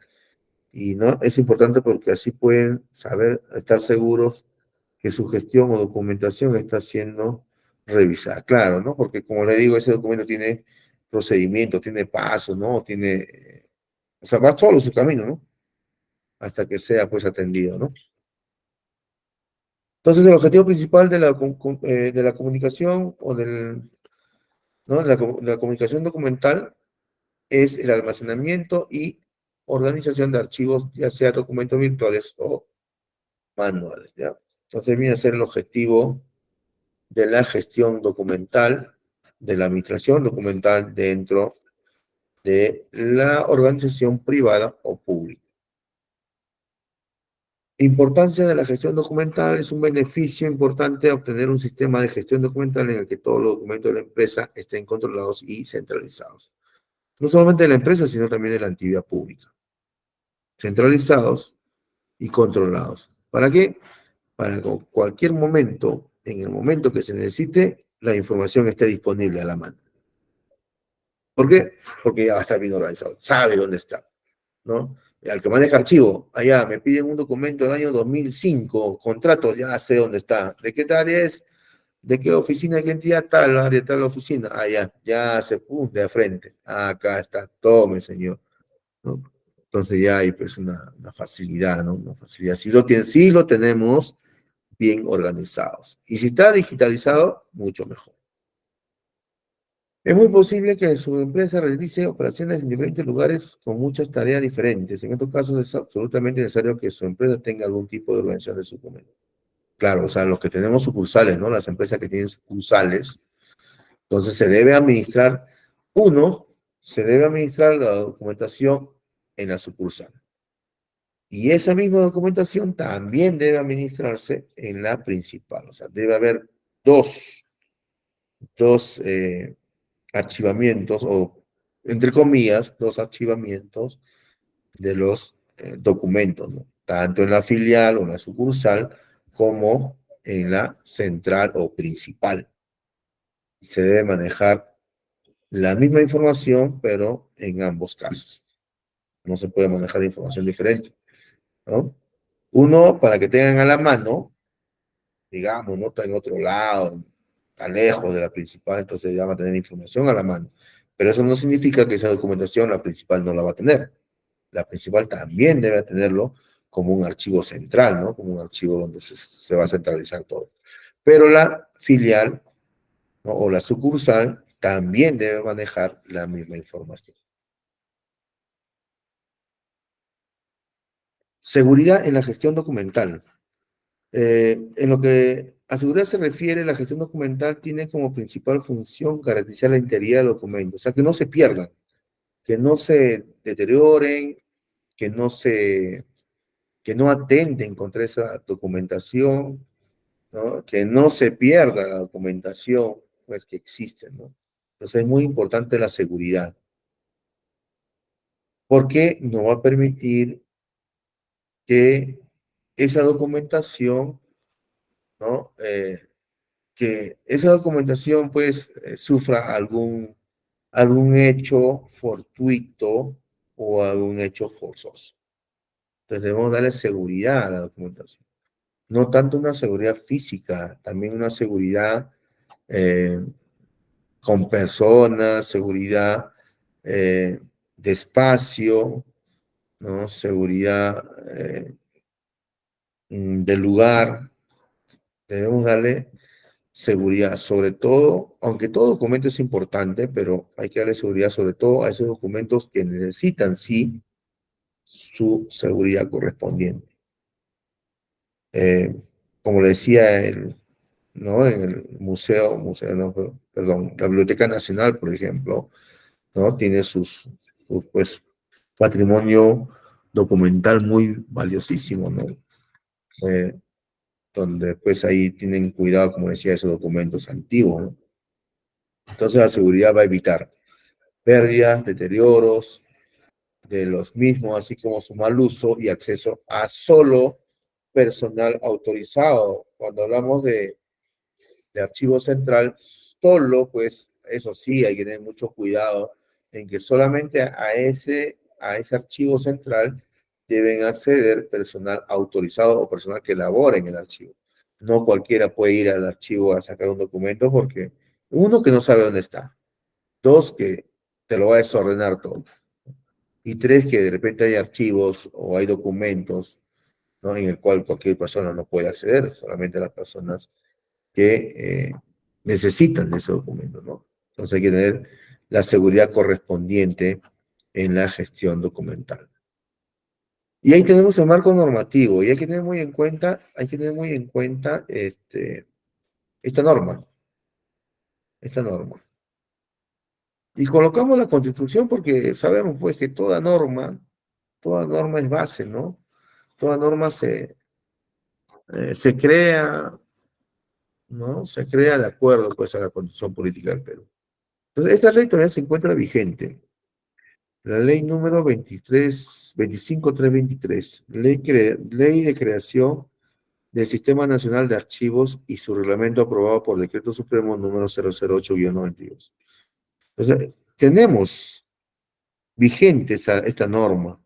Y no es importante porque así pueden saber, estar seguros que su gestión o documentación está siendo revisada. Claro, ¿no? Porque como le digo, ese documento tiene procedimientos, tiene pasos, ¿no? O sea, va solo su camino, ¿no? Hasta que sea pues atendido, ¿no? Entonces, el objetivo principal de la comunicación o ¿no? La comunicación documental es el almacenamiento y organización de archivos, ya sea documentos virtuales o manuales, ¿ya? Entonces viene a ser el objetivo de la gestión documental, de la administración documental dentro de la organización privada o pública. Importancia de la gestión documental: es un beneficio importante obtener un sistema de gestión documental en el que todos los documentos de la empresa estén controlados y centralizados. No solamente de la empresa, sino también de la actividad pública. Centralizados y controlados. ¿Para qué? Para que en cualquier momento, en el momento que se necesite, la información esté disponible a la mano. ¿Por qué? Porque ya va a estar bien organizado, sabe dónde está, ¿no? Al que maneja archivo, allá me piden un documento del año 2005, contrato, ya sé dónde está. ¿De qué área es? ¿De qué oficina, de qué entidad? Tal área, tal oficina. Ah, ya se pum, de frente. Ah, acá está, tome, señor, ¿no? Entonces ya hay pues una facilidad, ¿no? Una facilidad. Sí lo tenemos bien organizados. Y si está digitalizado, mucho mejor. Es muy posible que su empresa realice operaciones en diferentes lugares con muchas tareas diferentes. En estos casos es absolutamente necesario que su empresa tenga algún tipo de organización de su documento. Claro, o sea, los que tenemos sucursales, ¿no? Las empresas que tienen sucursales, entonces se debe administrar la documentación en la sucursal. Y esa misma documentación también debe administrarse en la principal. O sea, debe haber dos archivamientos, o entre comillas, dos archivamientos de los documentos, ¿no? Tanto en la filial o en la sucursal como en la central o principal. Se debe manejar la misma información, pero en ambos casos. No se puede manejar información diferente, ¿no? Uno, para que tengan a la mano, digamos, no está en otro lado, está lejos de la principal, entonces ya va a tener información a la mano. Pero eso no significa que esa documentación la principal no la va a tener. La principal también debe tenerlo como un archivo central, ¿no? Como un archivo donde se va a centralizar todo. Pero la filial, ¿no? O la sucursal también debe manejar la misma información. Seguridad en la gestión documental. En lo que a seguridad se refiere, la gestión documental tiene como principal función garantizar la integridad del documento, o sea, que no se pierdan, que no se deterioren, que no se, que no atenten contra esa documentación, ¿no? Que no se pierda la documentación, pues, que existe, ¿no? Entonces es muy importante la seguridad, porque no va a permitir que esa documentación, ¿no? Que esa documentación pues sufra algún hecho fortuito o algún hecho forzoso. Entonces debemos darle seguridad a la documentación. No tanto una seguridad física, también una seguridad eh, con personas, seguridad eh, de espacio, ¿no? Seguridad del lugar. Debemos darle seguridad, sobre todo, aunque todo documento es importante, pero hay que darle seguridad sobre todo a esos documentos que necesitan, sí, su seguridad correspondiente. Eh, Como le decía, ¿no? En el museo no, perdón, la Biblioteca Nacional, por ejemplo, ¿no? Tiene pues, patrimonio documental muy valiosísimo, ¿no? Eh, Donde pues ahí tienen cuidado, como decía, esos documentos antiguos, ¿no? Entonces la seguridad va a evitar pérdidas, deterioros de los mismos, así como su mal uso y acceso a solo personal autorizado. Cuando hablamos de archivo central, solo pues eso sí, hay que tener mucho cuidado en que solamente a ese archivo central deben acceder personal autorizado o personal que labore en el archivo. No cualquiera puede ir al archivo a sacar un documento porque, uno, que no sabe dónde está; dos, que te lo va a desordenar todo; y tres, que de repente hay archivos o hay documentos, ¿no?, en el cual cualquier persona no puede acceder, solamente las personas que necesitan de ese documento, ¿no? Entonces hay que tener la seguridad correspondiente en la gestión documental. Y ahí tenemos el marco normativo, y hay que tener muy en cuenta, esta norma, esta norma. Y colocamos la Constitución porque sabemos, pues, que toda norma es base, ¿no? Toda norma se crea, ¿no? Se crea de acuerdo, pues, a la Constitución Política del Perú. Entonces, esta ley todavía se encuentra vigente. La ley número 25323, ley de creación del Sistema Nacional de Archivos y su reglamento aprobado por Decreto Supremo número 008-92. Entonces, tenemos vigente esta norma,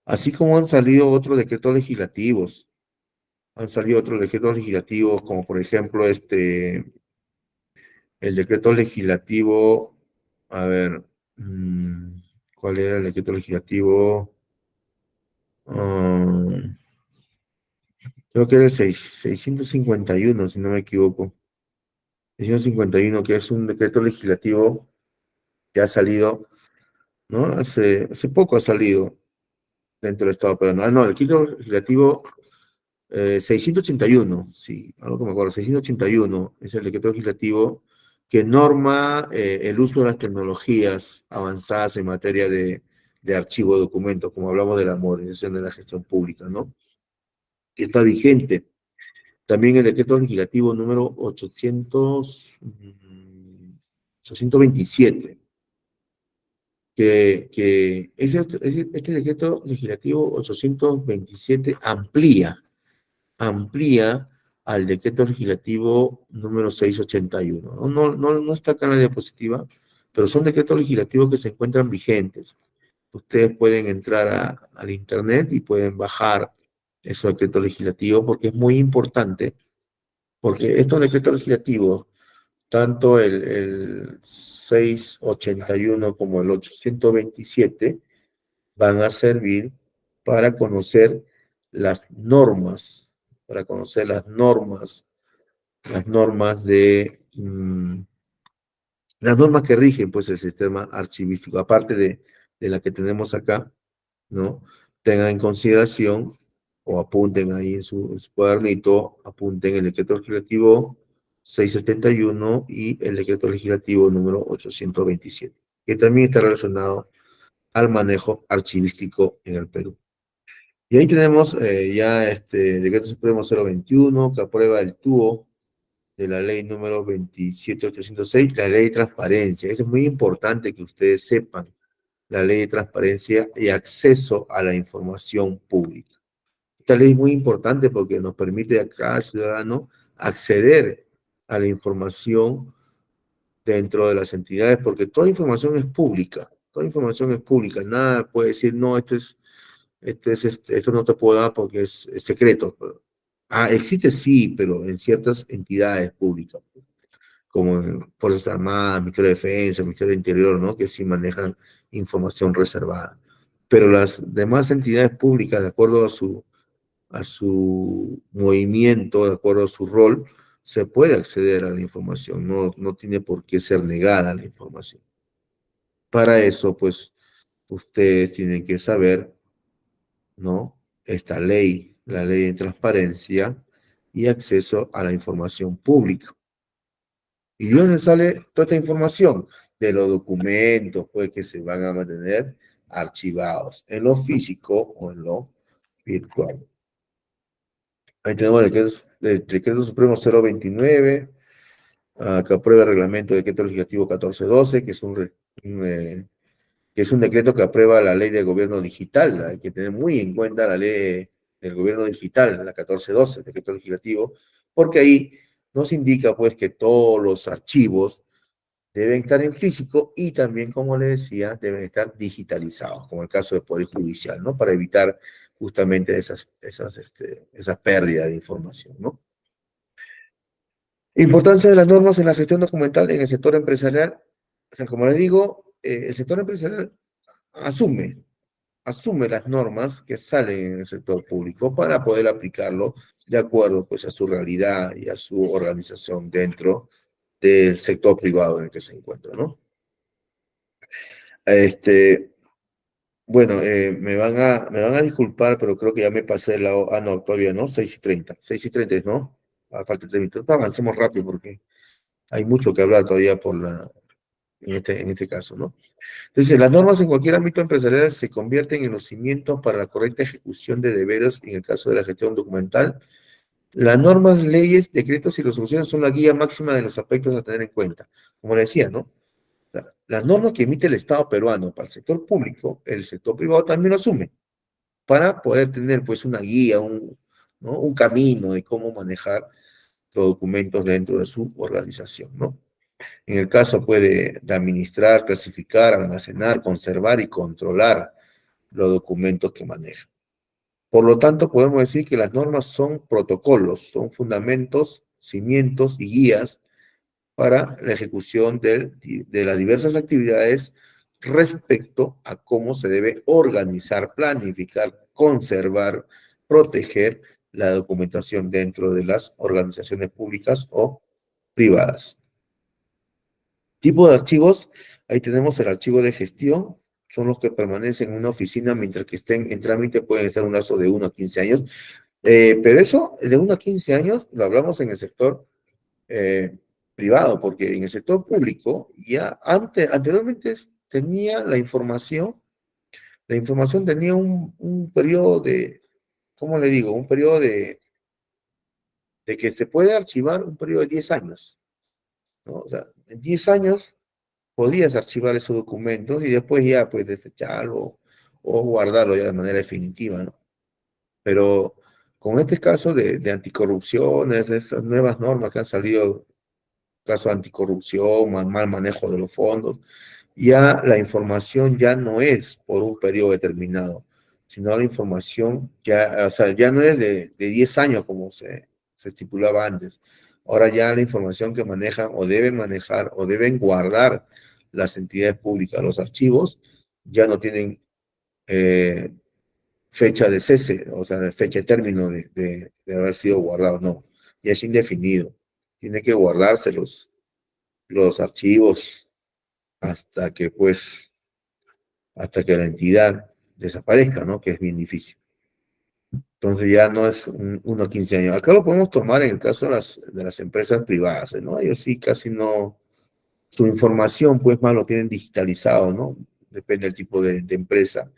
así como han salido otros decretos legislativos. Han salido otros decretos legislativos, como por ejemplo el decreto legislativo, a ver, ¿cuál era el decreto legislativo? Ah, creo que era el 651, si no me equivoco. 651, que es un decreto legislativo que ha salido, ¿no? Hace poco ha salido dentro del Estado peruano. Ah, no, el decreto legislativo 681, sí, algo que me acuerdo, 681 es el decreto legislativo que norma el uso de las tecnologías avanzadas en materia de archivo de documentos, como hablamos de la modernización de la gestión pública, ¿no? Que está vigente. También el decreto legislativo número 827, que este decreto legislativo 827 amplía al decreto legislativo número 681. No está acá en la diapositiva, pero son decretos legislativos que se encuentran vigentes. Ustedes pueden entrar al internet y pueden bajar esos decretos legislativos porque es muy importante, porque estos decretos legislativos, tanto el 681 como el 827, van a servir para conocer las normas, las normas las normas que rigen, pues, el sistema archivístico, aparte de la que tenemos acá, ¿no? Tengan en consideración o apunten ahí en su cuadernito, apunten el decreto legislativo 671 y el decreto legislativo número 827, que también está relacionado al manejo archivístico en el Perú. Y ahí tenemos ya este decreto supremo 021 que aprueba el TUO de la ley número 27806, la ley de transparencia. Eso es muy importante que ustedes sepan, la ley de transparencia y acceso a la información pública. Esta ley es muy importante porque nos permite a cada ciudadano acceder a la información dentro de las entidades, porque toda información es pública, nada puede decir, no, esto no te puedo dar porque es secreto. Existe sí, pero en ciertas entidades públicas, como en Fuerzas Armadas, Ministerio de Defensa, Ministerio de Interior, ¿no?, que sí manejan información reservada. Pero las demás entidades públicas, de acuerdo a su movimiento, de acuerdo a su rol, se puede acceder a la información, no tiene por qué ser negada la información. Para eso, pues, ustedes tienen que saber, ¿no?, esta ley, la ley de transparencia y acceso a la información pública. ¿Y de dónde sale toda esta información? De los documentos, pues, que se van a mantener archivados en lo físico o en lo virtual. Ahí tenemos el decreto supremo 029, que aprueba el reglamento de decreto legislativo 1412, que es un decreto que aprueba la ley del gobierno digital. Hay que tener muy en cuenta la ley del gobierno digital, la 1412, decreto legislativo, porque ahí nos indica, pues, que todos los archivos deben estar en físico y también, como le decía, deben estar digitalizados, como el caso del Poder Judicial, ¿no? Para evitar justamente esa pérdida de información, ¿no? Importancia de las normas en la gestión documental en el sector empresarial. O sea, como les digo, el sector empresarial asume, asume las normas que salen en el sector público para poder aplicarlo de acuerdo pues a su realidad y a su organización dentro del sector privado en el que se encuentra, ¿no? Este, bueno, me van a disculpar, pero creo que ya me pasé la hora. Ah, no, todavía no, 6:30. 6:30, ¿no? Ah, falta 3 minutos. Avancemos rápido porque hay mucho que hablar todavía en este caso, ¿no? Entonces, las normas en cualquier ámbito empresarial se convierten en los cimientos para la correcta ejecución de deberes en el caso de la gestión documental. Las normas, leyes, decretos y resoluciones son la guía máxima de los aspectos a tener en cuenta. Como le decía, ¿no? Las normas que emite el Estado peruano para el sector público, el sector privado también lo asume, para poder tener pues una guía, ¿no? Un camino de cómo manejar los documentos dentro de su organización, ¿no? En el caso puede de administrar, clasificar, almacenar, conservar y controlar los documentos que maneja. Por lo tanto, podemos decir que las normas son protocolos, son fundamentos, cimientos y guías para la ejecución de las diversas actividades respecto a cómo se debe organizar, planificar, conservar, proteger la documentación dentro de las organizaciones públicas o privadas. Tipo de archivos, ahí tenemos el archivo de gestión, son los que permanecen en una oficina mientras que estén en trámite, pueden estar un lazo de 1 a 15 años, pero eso de 1 a 15 años lo hablamos en el sector eh, privado, porque en el sector público ya anteriormente tenía la información tenía un periodo de, ¿cómo le digo? Un periodo de que se puede archivar un periodo de 10 años, ¿no? O sea, en 10 años podías archivar esos documentos y después ya pues desecharlo o guardarlo ya de manera definitiva, ¿no? Pero con este caso de anticorrupción, de estas nuevas normas que han salido, caso de anticorrupción, mal manejo de los fondos, ya la información ya no es por un periodo determinado, sino la información ya, o sea, ya no es de 10 años como se estipulaba antes. Ahora ya la información que manejan o deben manejar o deben guardar las entidades públicas, los archivos, ya no tienen eh, fecha de cese, o sea, fecha de término de haber sido guardado, no, ya es indefinido. Tiene que guardarse los archivos hasta que, pues, hasta que la entidad desaparezca, ¿no? Que es bien difícil. Entonces ya no es 1 a 15 años. Acá lo podemos tomar en el caso de las empresas privadas, ¿no? Ellos sí casi no, su información, pues, más lo tienen digitalizado, ¿no? Depende del tipo de empresa.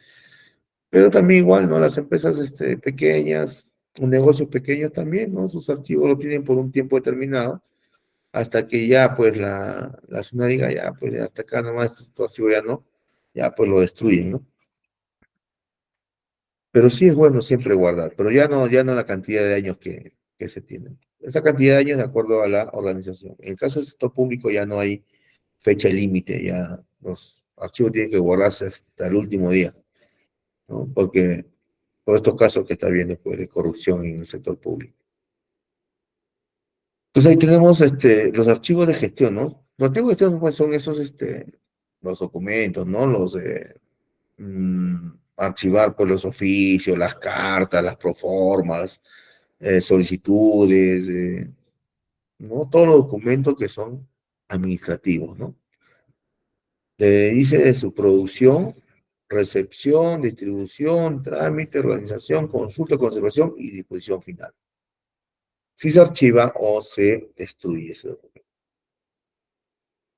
Pero también igual, ¿no? Las empresas pequeñas, negocios pequeños también, ¿no? Sus archivos lo tienen por un tiempo determinado, hasta que ya, pues, la SUNA diga, ya, pues, hasta acá nomás, tu archivo ya no, ya, pues, lo destruyen, ¿no? Pero sí es bueno siempre guardar, pero ya no la cantidad de años que se tienen. Esa cantidad de años de acuerdo a la organización. En el caso del sector público ya no hay fecha límite, ya los archivos tienen que guardarse hasta el último día, ¿no? Porque todos estos casos que está viendo pues, de corrupción en el sector público. Entonces ahí tenemos los archivos de gestión, ¿no? Los archivos de gestión pues, son esos, los documentos, ¿no? Archivar pues, los oficios, las cartas, las proformas, solicitudes, ¿no? Todos los documentos que son administrativos, ¿no? Dice de su producción, recepción, distribución, trámite, organización, consulta, conservación y disposición final. Si se archiva o se destruye ese documento.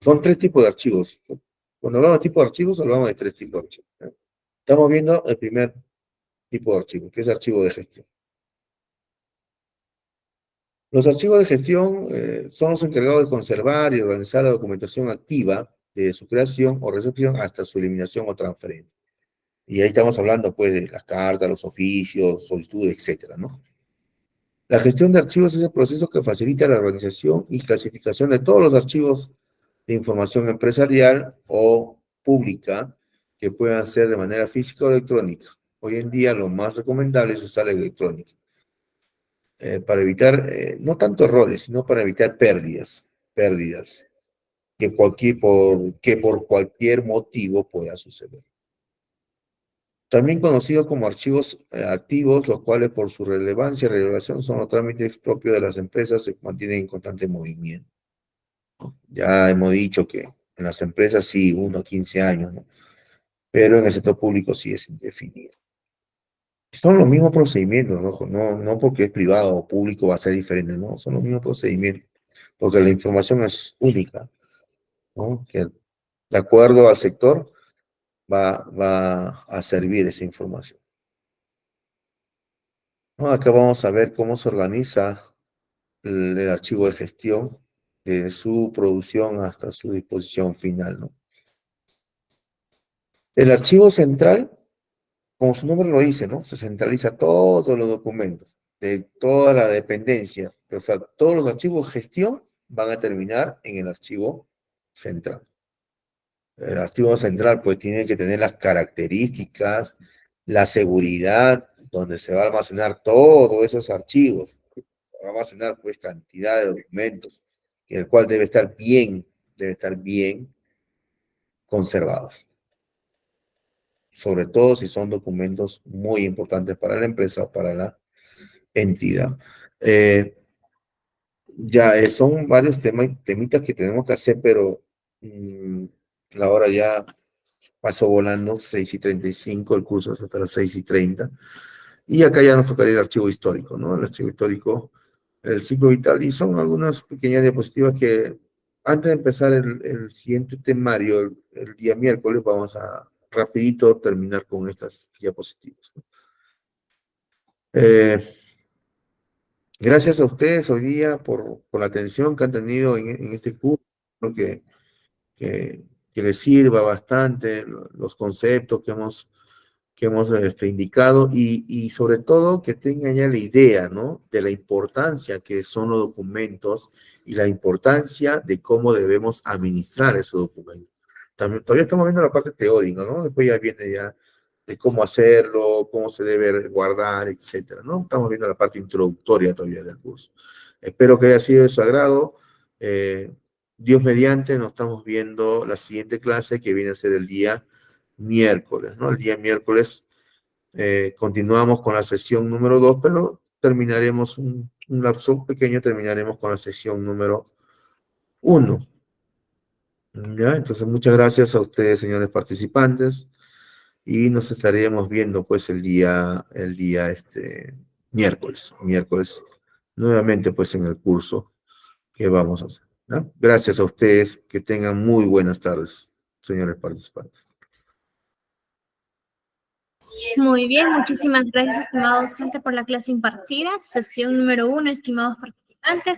Son 3 tipos de archivos. Cuando hablamos de tipo de archivos, hablamos de 3 tipos de archivos, ¿no? Estamos viendo el primer tipo de archivo, que es archivo de gestión. Los archivos de gestión son los encargados de conservar y organizar la documentación activa de su creación o recepción hasta su eliminación o transferencia. Y ahí estamos hablando, pues, de las cartas, los oficios, solicitudes, etcétera, ¿no? La gestión de archivos es el proceso que facilita la organización y clasificación de todos los archivos de información empresarial o pública que puedan ser de manera física o electrónica. Hoy en día lo más recomendable es usar la electrónica, para evitar no tanto errores, sino para evitar pérdidas que por cualquier motivo pueda suceder. También conocidos como archivos activos, los cuales por su relevancia y relevación son los trámites propios de las empresas, se mantienen en constante movimiento. Ya hemos dicho que en las empresas sí, 1 a 15 años, ¿no? Pero en el sector público sí es indefinido. Son los mismos procedimientos, ¿no? No porque es privado o público va a ser diferente, ¿no? Son los mismos procedimientos, porque la información es única, ¿no? Que de acuerdo al sector va a servir esa información. ¿No? Acá vamos a ver cómo se organiza el archivo de gestión, de su producción hasta su disposición final, ¿no? El archivo central, como su nombre lo dice, ¿no? Se centraliza todos los documentos de todas las dependencias. O sea, todos los archivos de gestión van a terminar en el archivo central. El archivo central, pues, tiene que tener las características, la seguridad, donde se va a almacenar todos esos archivos. Se va a almacenar, pues, cantidad de documentos, el cual debe estar bien conservados. Sobre todo si son documentos muy importantes para la empresa o para la entidad. Son varios temitas que tenemos que hacer, pero la hora ya pasó volando, 6:35, el curso es hasta las 6:30. Y acá ya nos tocaría el archivo histórico, ¿no? El archivo histórico, el ciclo vital, y son algunas pequeñas diapositivas que antes de empezar el siguiente temario, el día miércoles, vamos a rapidito terminar con estas diapositivas, ¿no? Gracias a ustedes hoy día por la atención que han tenido en este curso, ¿no? Que, que les sirva bastante los conceptos que hemos indicado y sobre todo que tengan ya la idea, ¿no? De la importancia que son los documentos y la importancia de cómo debemos administrar esos documentos. También, todavía estamos viendo la parte teórica, ¿no? Después ya viene ya de cómo hacerlo, cómo se debe guardar, etcétera, ¿no? Estamos viendo la parte introductoria todavía del curso. Espero que haya sido de su agrado. Dios mediante, nos estamos viendo la siguiente clase que viene a ser el día miércoles, ¿no? El día miércoles continuamos con la sesión número 2, pero terminaremos un lapso pequeño, terminaremos con la sesión número 1. ¿Ya? Entonces, muchas gracias a ustedes, señores participantes, y nos estaremos viendo, pues, el día miércoles, nuevamente, pues, en el curso que vamos a hacer, ¿no? Gracias a ustedes, que tengan muy buenas tardes, señores participantes. Muy bien, muchísimas gracias, estimado docente, por la clase impartida. Sesión número 1, estimados participantes.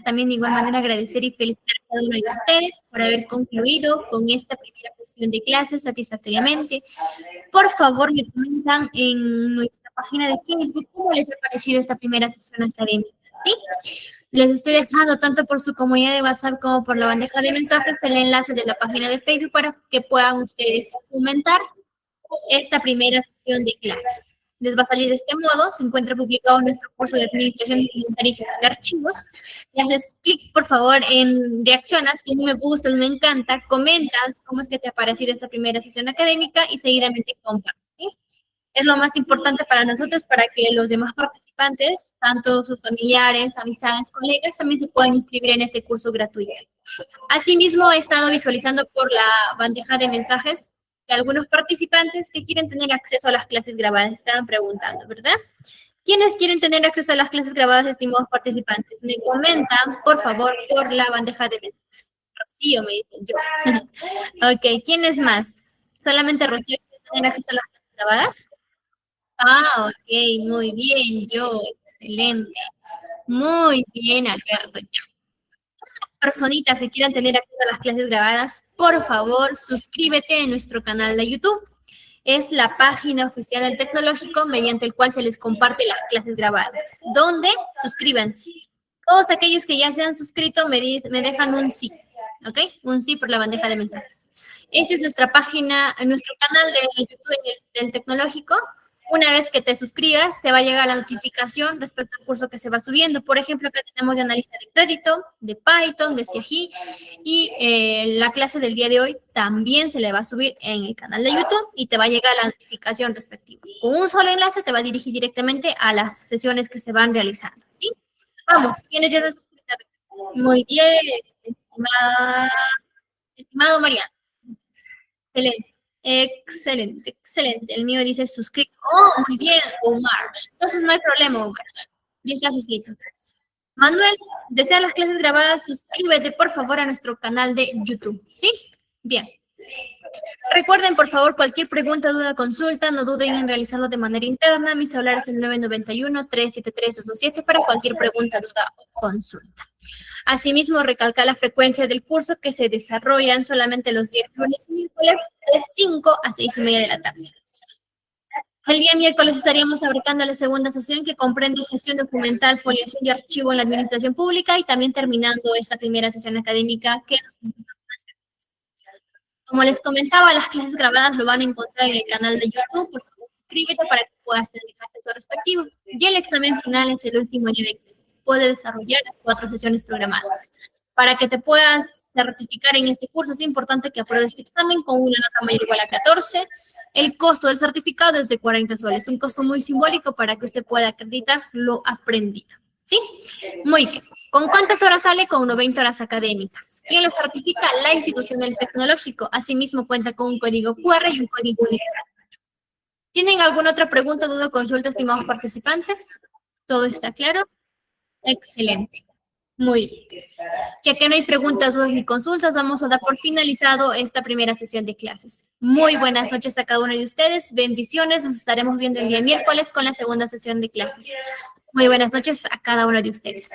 También de igual manera agradecer y felicitar a cada uno de ustedes por haber concluido con esta primera sesión de clases satisfactoriamente. Por favor, me comentan en nuestra página de Facebook cómo les ha parecido esta primera sesión académica, ¿sí? Les estoy dejando tanto por su comunidad de WhatsApp como por la bandeja de mensajes el enlace de la página de Facebook para que puedan ustedes comentar esta primera sesión de clases. Les va a salir de este modo. Se encuentra publicado nuestro curso de Administración Documentaria y Gestión de Archivos. Le haces clic, por favor, en reaccionas, que me gusta, me encanta, comentas cómo es que te ha parecido esta primera sesión académica y seguidamente compartes, ¿sí? Es lo más importante para nosotros, para que los demás participantes, tanto sus familiares, amistades, colegas, también se puedan inscribir en este curso gratuito. Asimismo, he estado visualizando por la bandeja de mensajes de algunos participantes que quieren tener acceso a las clases grabadas. Estaban preguntando, ¿verdad? ¿Quiénes quieren tener acceso a las clases grabadas, estimados participantes? Me comentan, por favor, por la bandeja de mensajes. Rocío, me dicen yo. Ok, ¿quiénes más? ¿Solamente Rocío quiere tener acceso a las clases grabadas? Ah, ok, muy bien, yo, excelente. Muy bien, Alberto, ya. Personitas que quieran tener acceso a las clases grabadas, por favor, suscríbete en nuestro canal de YouTube. Es la página oficial del Tecnológico mediante el cual se les comparte las clases grabadas. ¿Dónde? Suscríbanse. Todos aquellos que ya se han suscrito me dejan un sí. ¿ok? Un sí por la bandeja de mensajes. Esta es nuestra página, nuestro canal de YouTube del Tecnológico. Una vez que te suscribas, te va a llegar la notificación respecto al curso que se va subiendo. Por ejemplo, acá tenemos de analista de crédito, de Python, de CIAGI, y la clase del día de hoy también se le va a subir en el canal de YouTube y te va a llegar la notificación respectiva. Con un solo enlace te va a dirigir directamente a las sesiones que se van realizando, ¿sí? Vamos, ¿quiénes ya están suscritos? Muy bien, estimado Mariano. Excelente, excelente, excelente. El mío dice suscrito. Oh, muy bien, Omar. Entonces no hay problema, Omar. Ya está suscrito. Manuel, ¿desea las clases grabadas? Suscríbete, por favor, a nuestro canal de YouTube. ¿Sí? Bien. Recuerden, por favor, cualquier pregunta, duda, consulta, no duden en realizarlo de manera interna. Mi celular es el 991-373-227 para cualquier pregunta, duda o consulta. Asimismo, recalca la frecuencia del curso que se desarrollan solamente los días lunes y miércoles de 5 a 6:30 de la tarde. El día miércoles estaríamos abarcando la segunda sesión que comprende gestión documental, foliación y archivo en la administración pública y también terminando esta primera sesión académica que como les comentaba, las clases grabadas lo van a encontrar en el canal de YouTube. Por favor, suscríbete para que puedas tener el acceso respectivo. Y el examen final es el último día de clases. Puede desarrollar 4 sesiones programadas. Para que te puedas certificar en este curso, es importante que apruebes este examen con una nota mayor o igual a 14. El costo del certificado es de 40 soles, un costo muy simbólico para que usted pueda acreditar lo aprendido. ¿Sí? Muy bien. ¿Con cuántas horas sale? Con 90 horas académicas. ¿Quién lo certifica? La institución del tecnológico. Asimismo, cuenta con un código QR y un código único. ¿Tienen alguna otra pregunta, duda o consulta, estimados participantes? ¿Todo está claro? Excelente. Muy bien. Ya que no hay preguntas, dudas ni consultas, vamos a dar por finalizado esta primera sesión de clases. Muy buenas noches a cada uno de ustedes. Bendiciones. Nos estaremos viendo el día miércoles con la segunda sesión de clases. Muy buenas noches a cada uno de ustedes.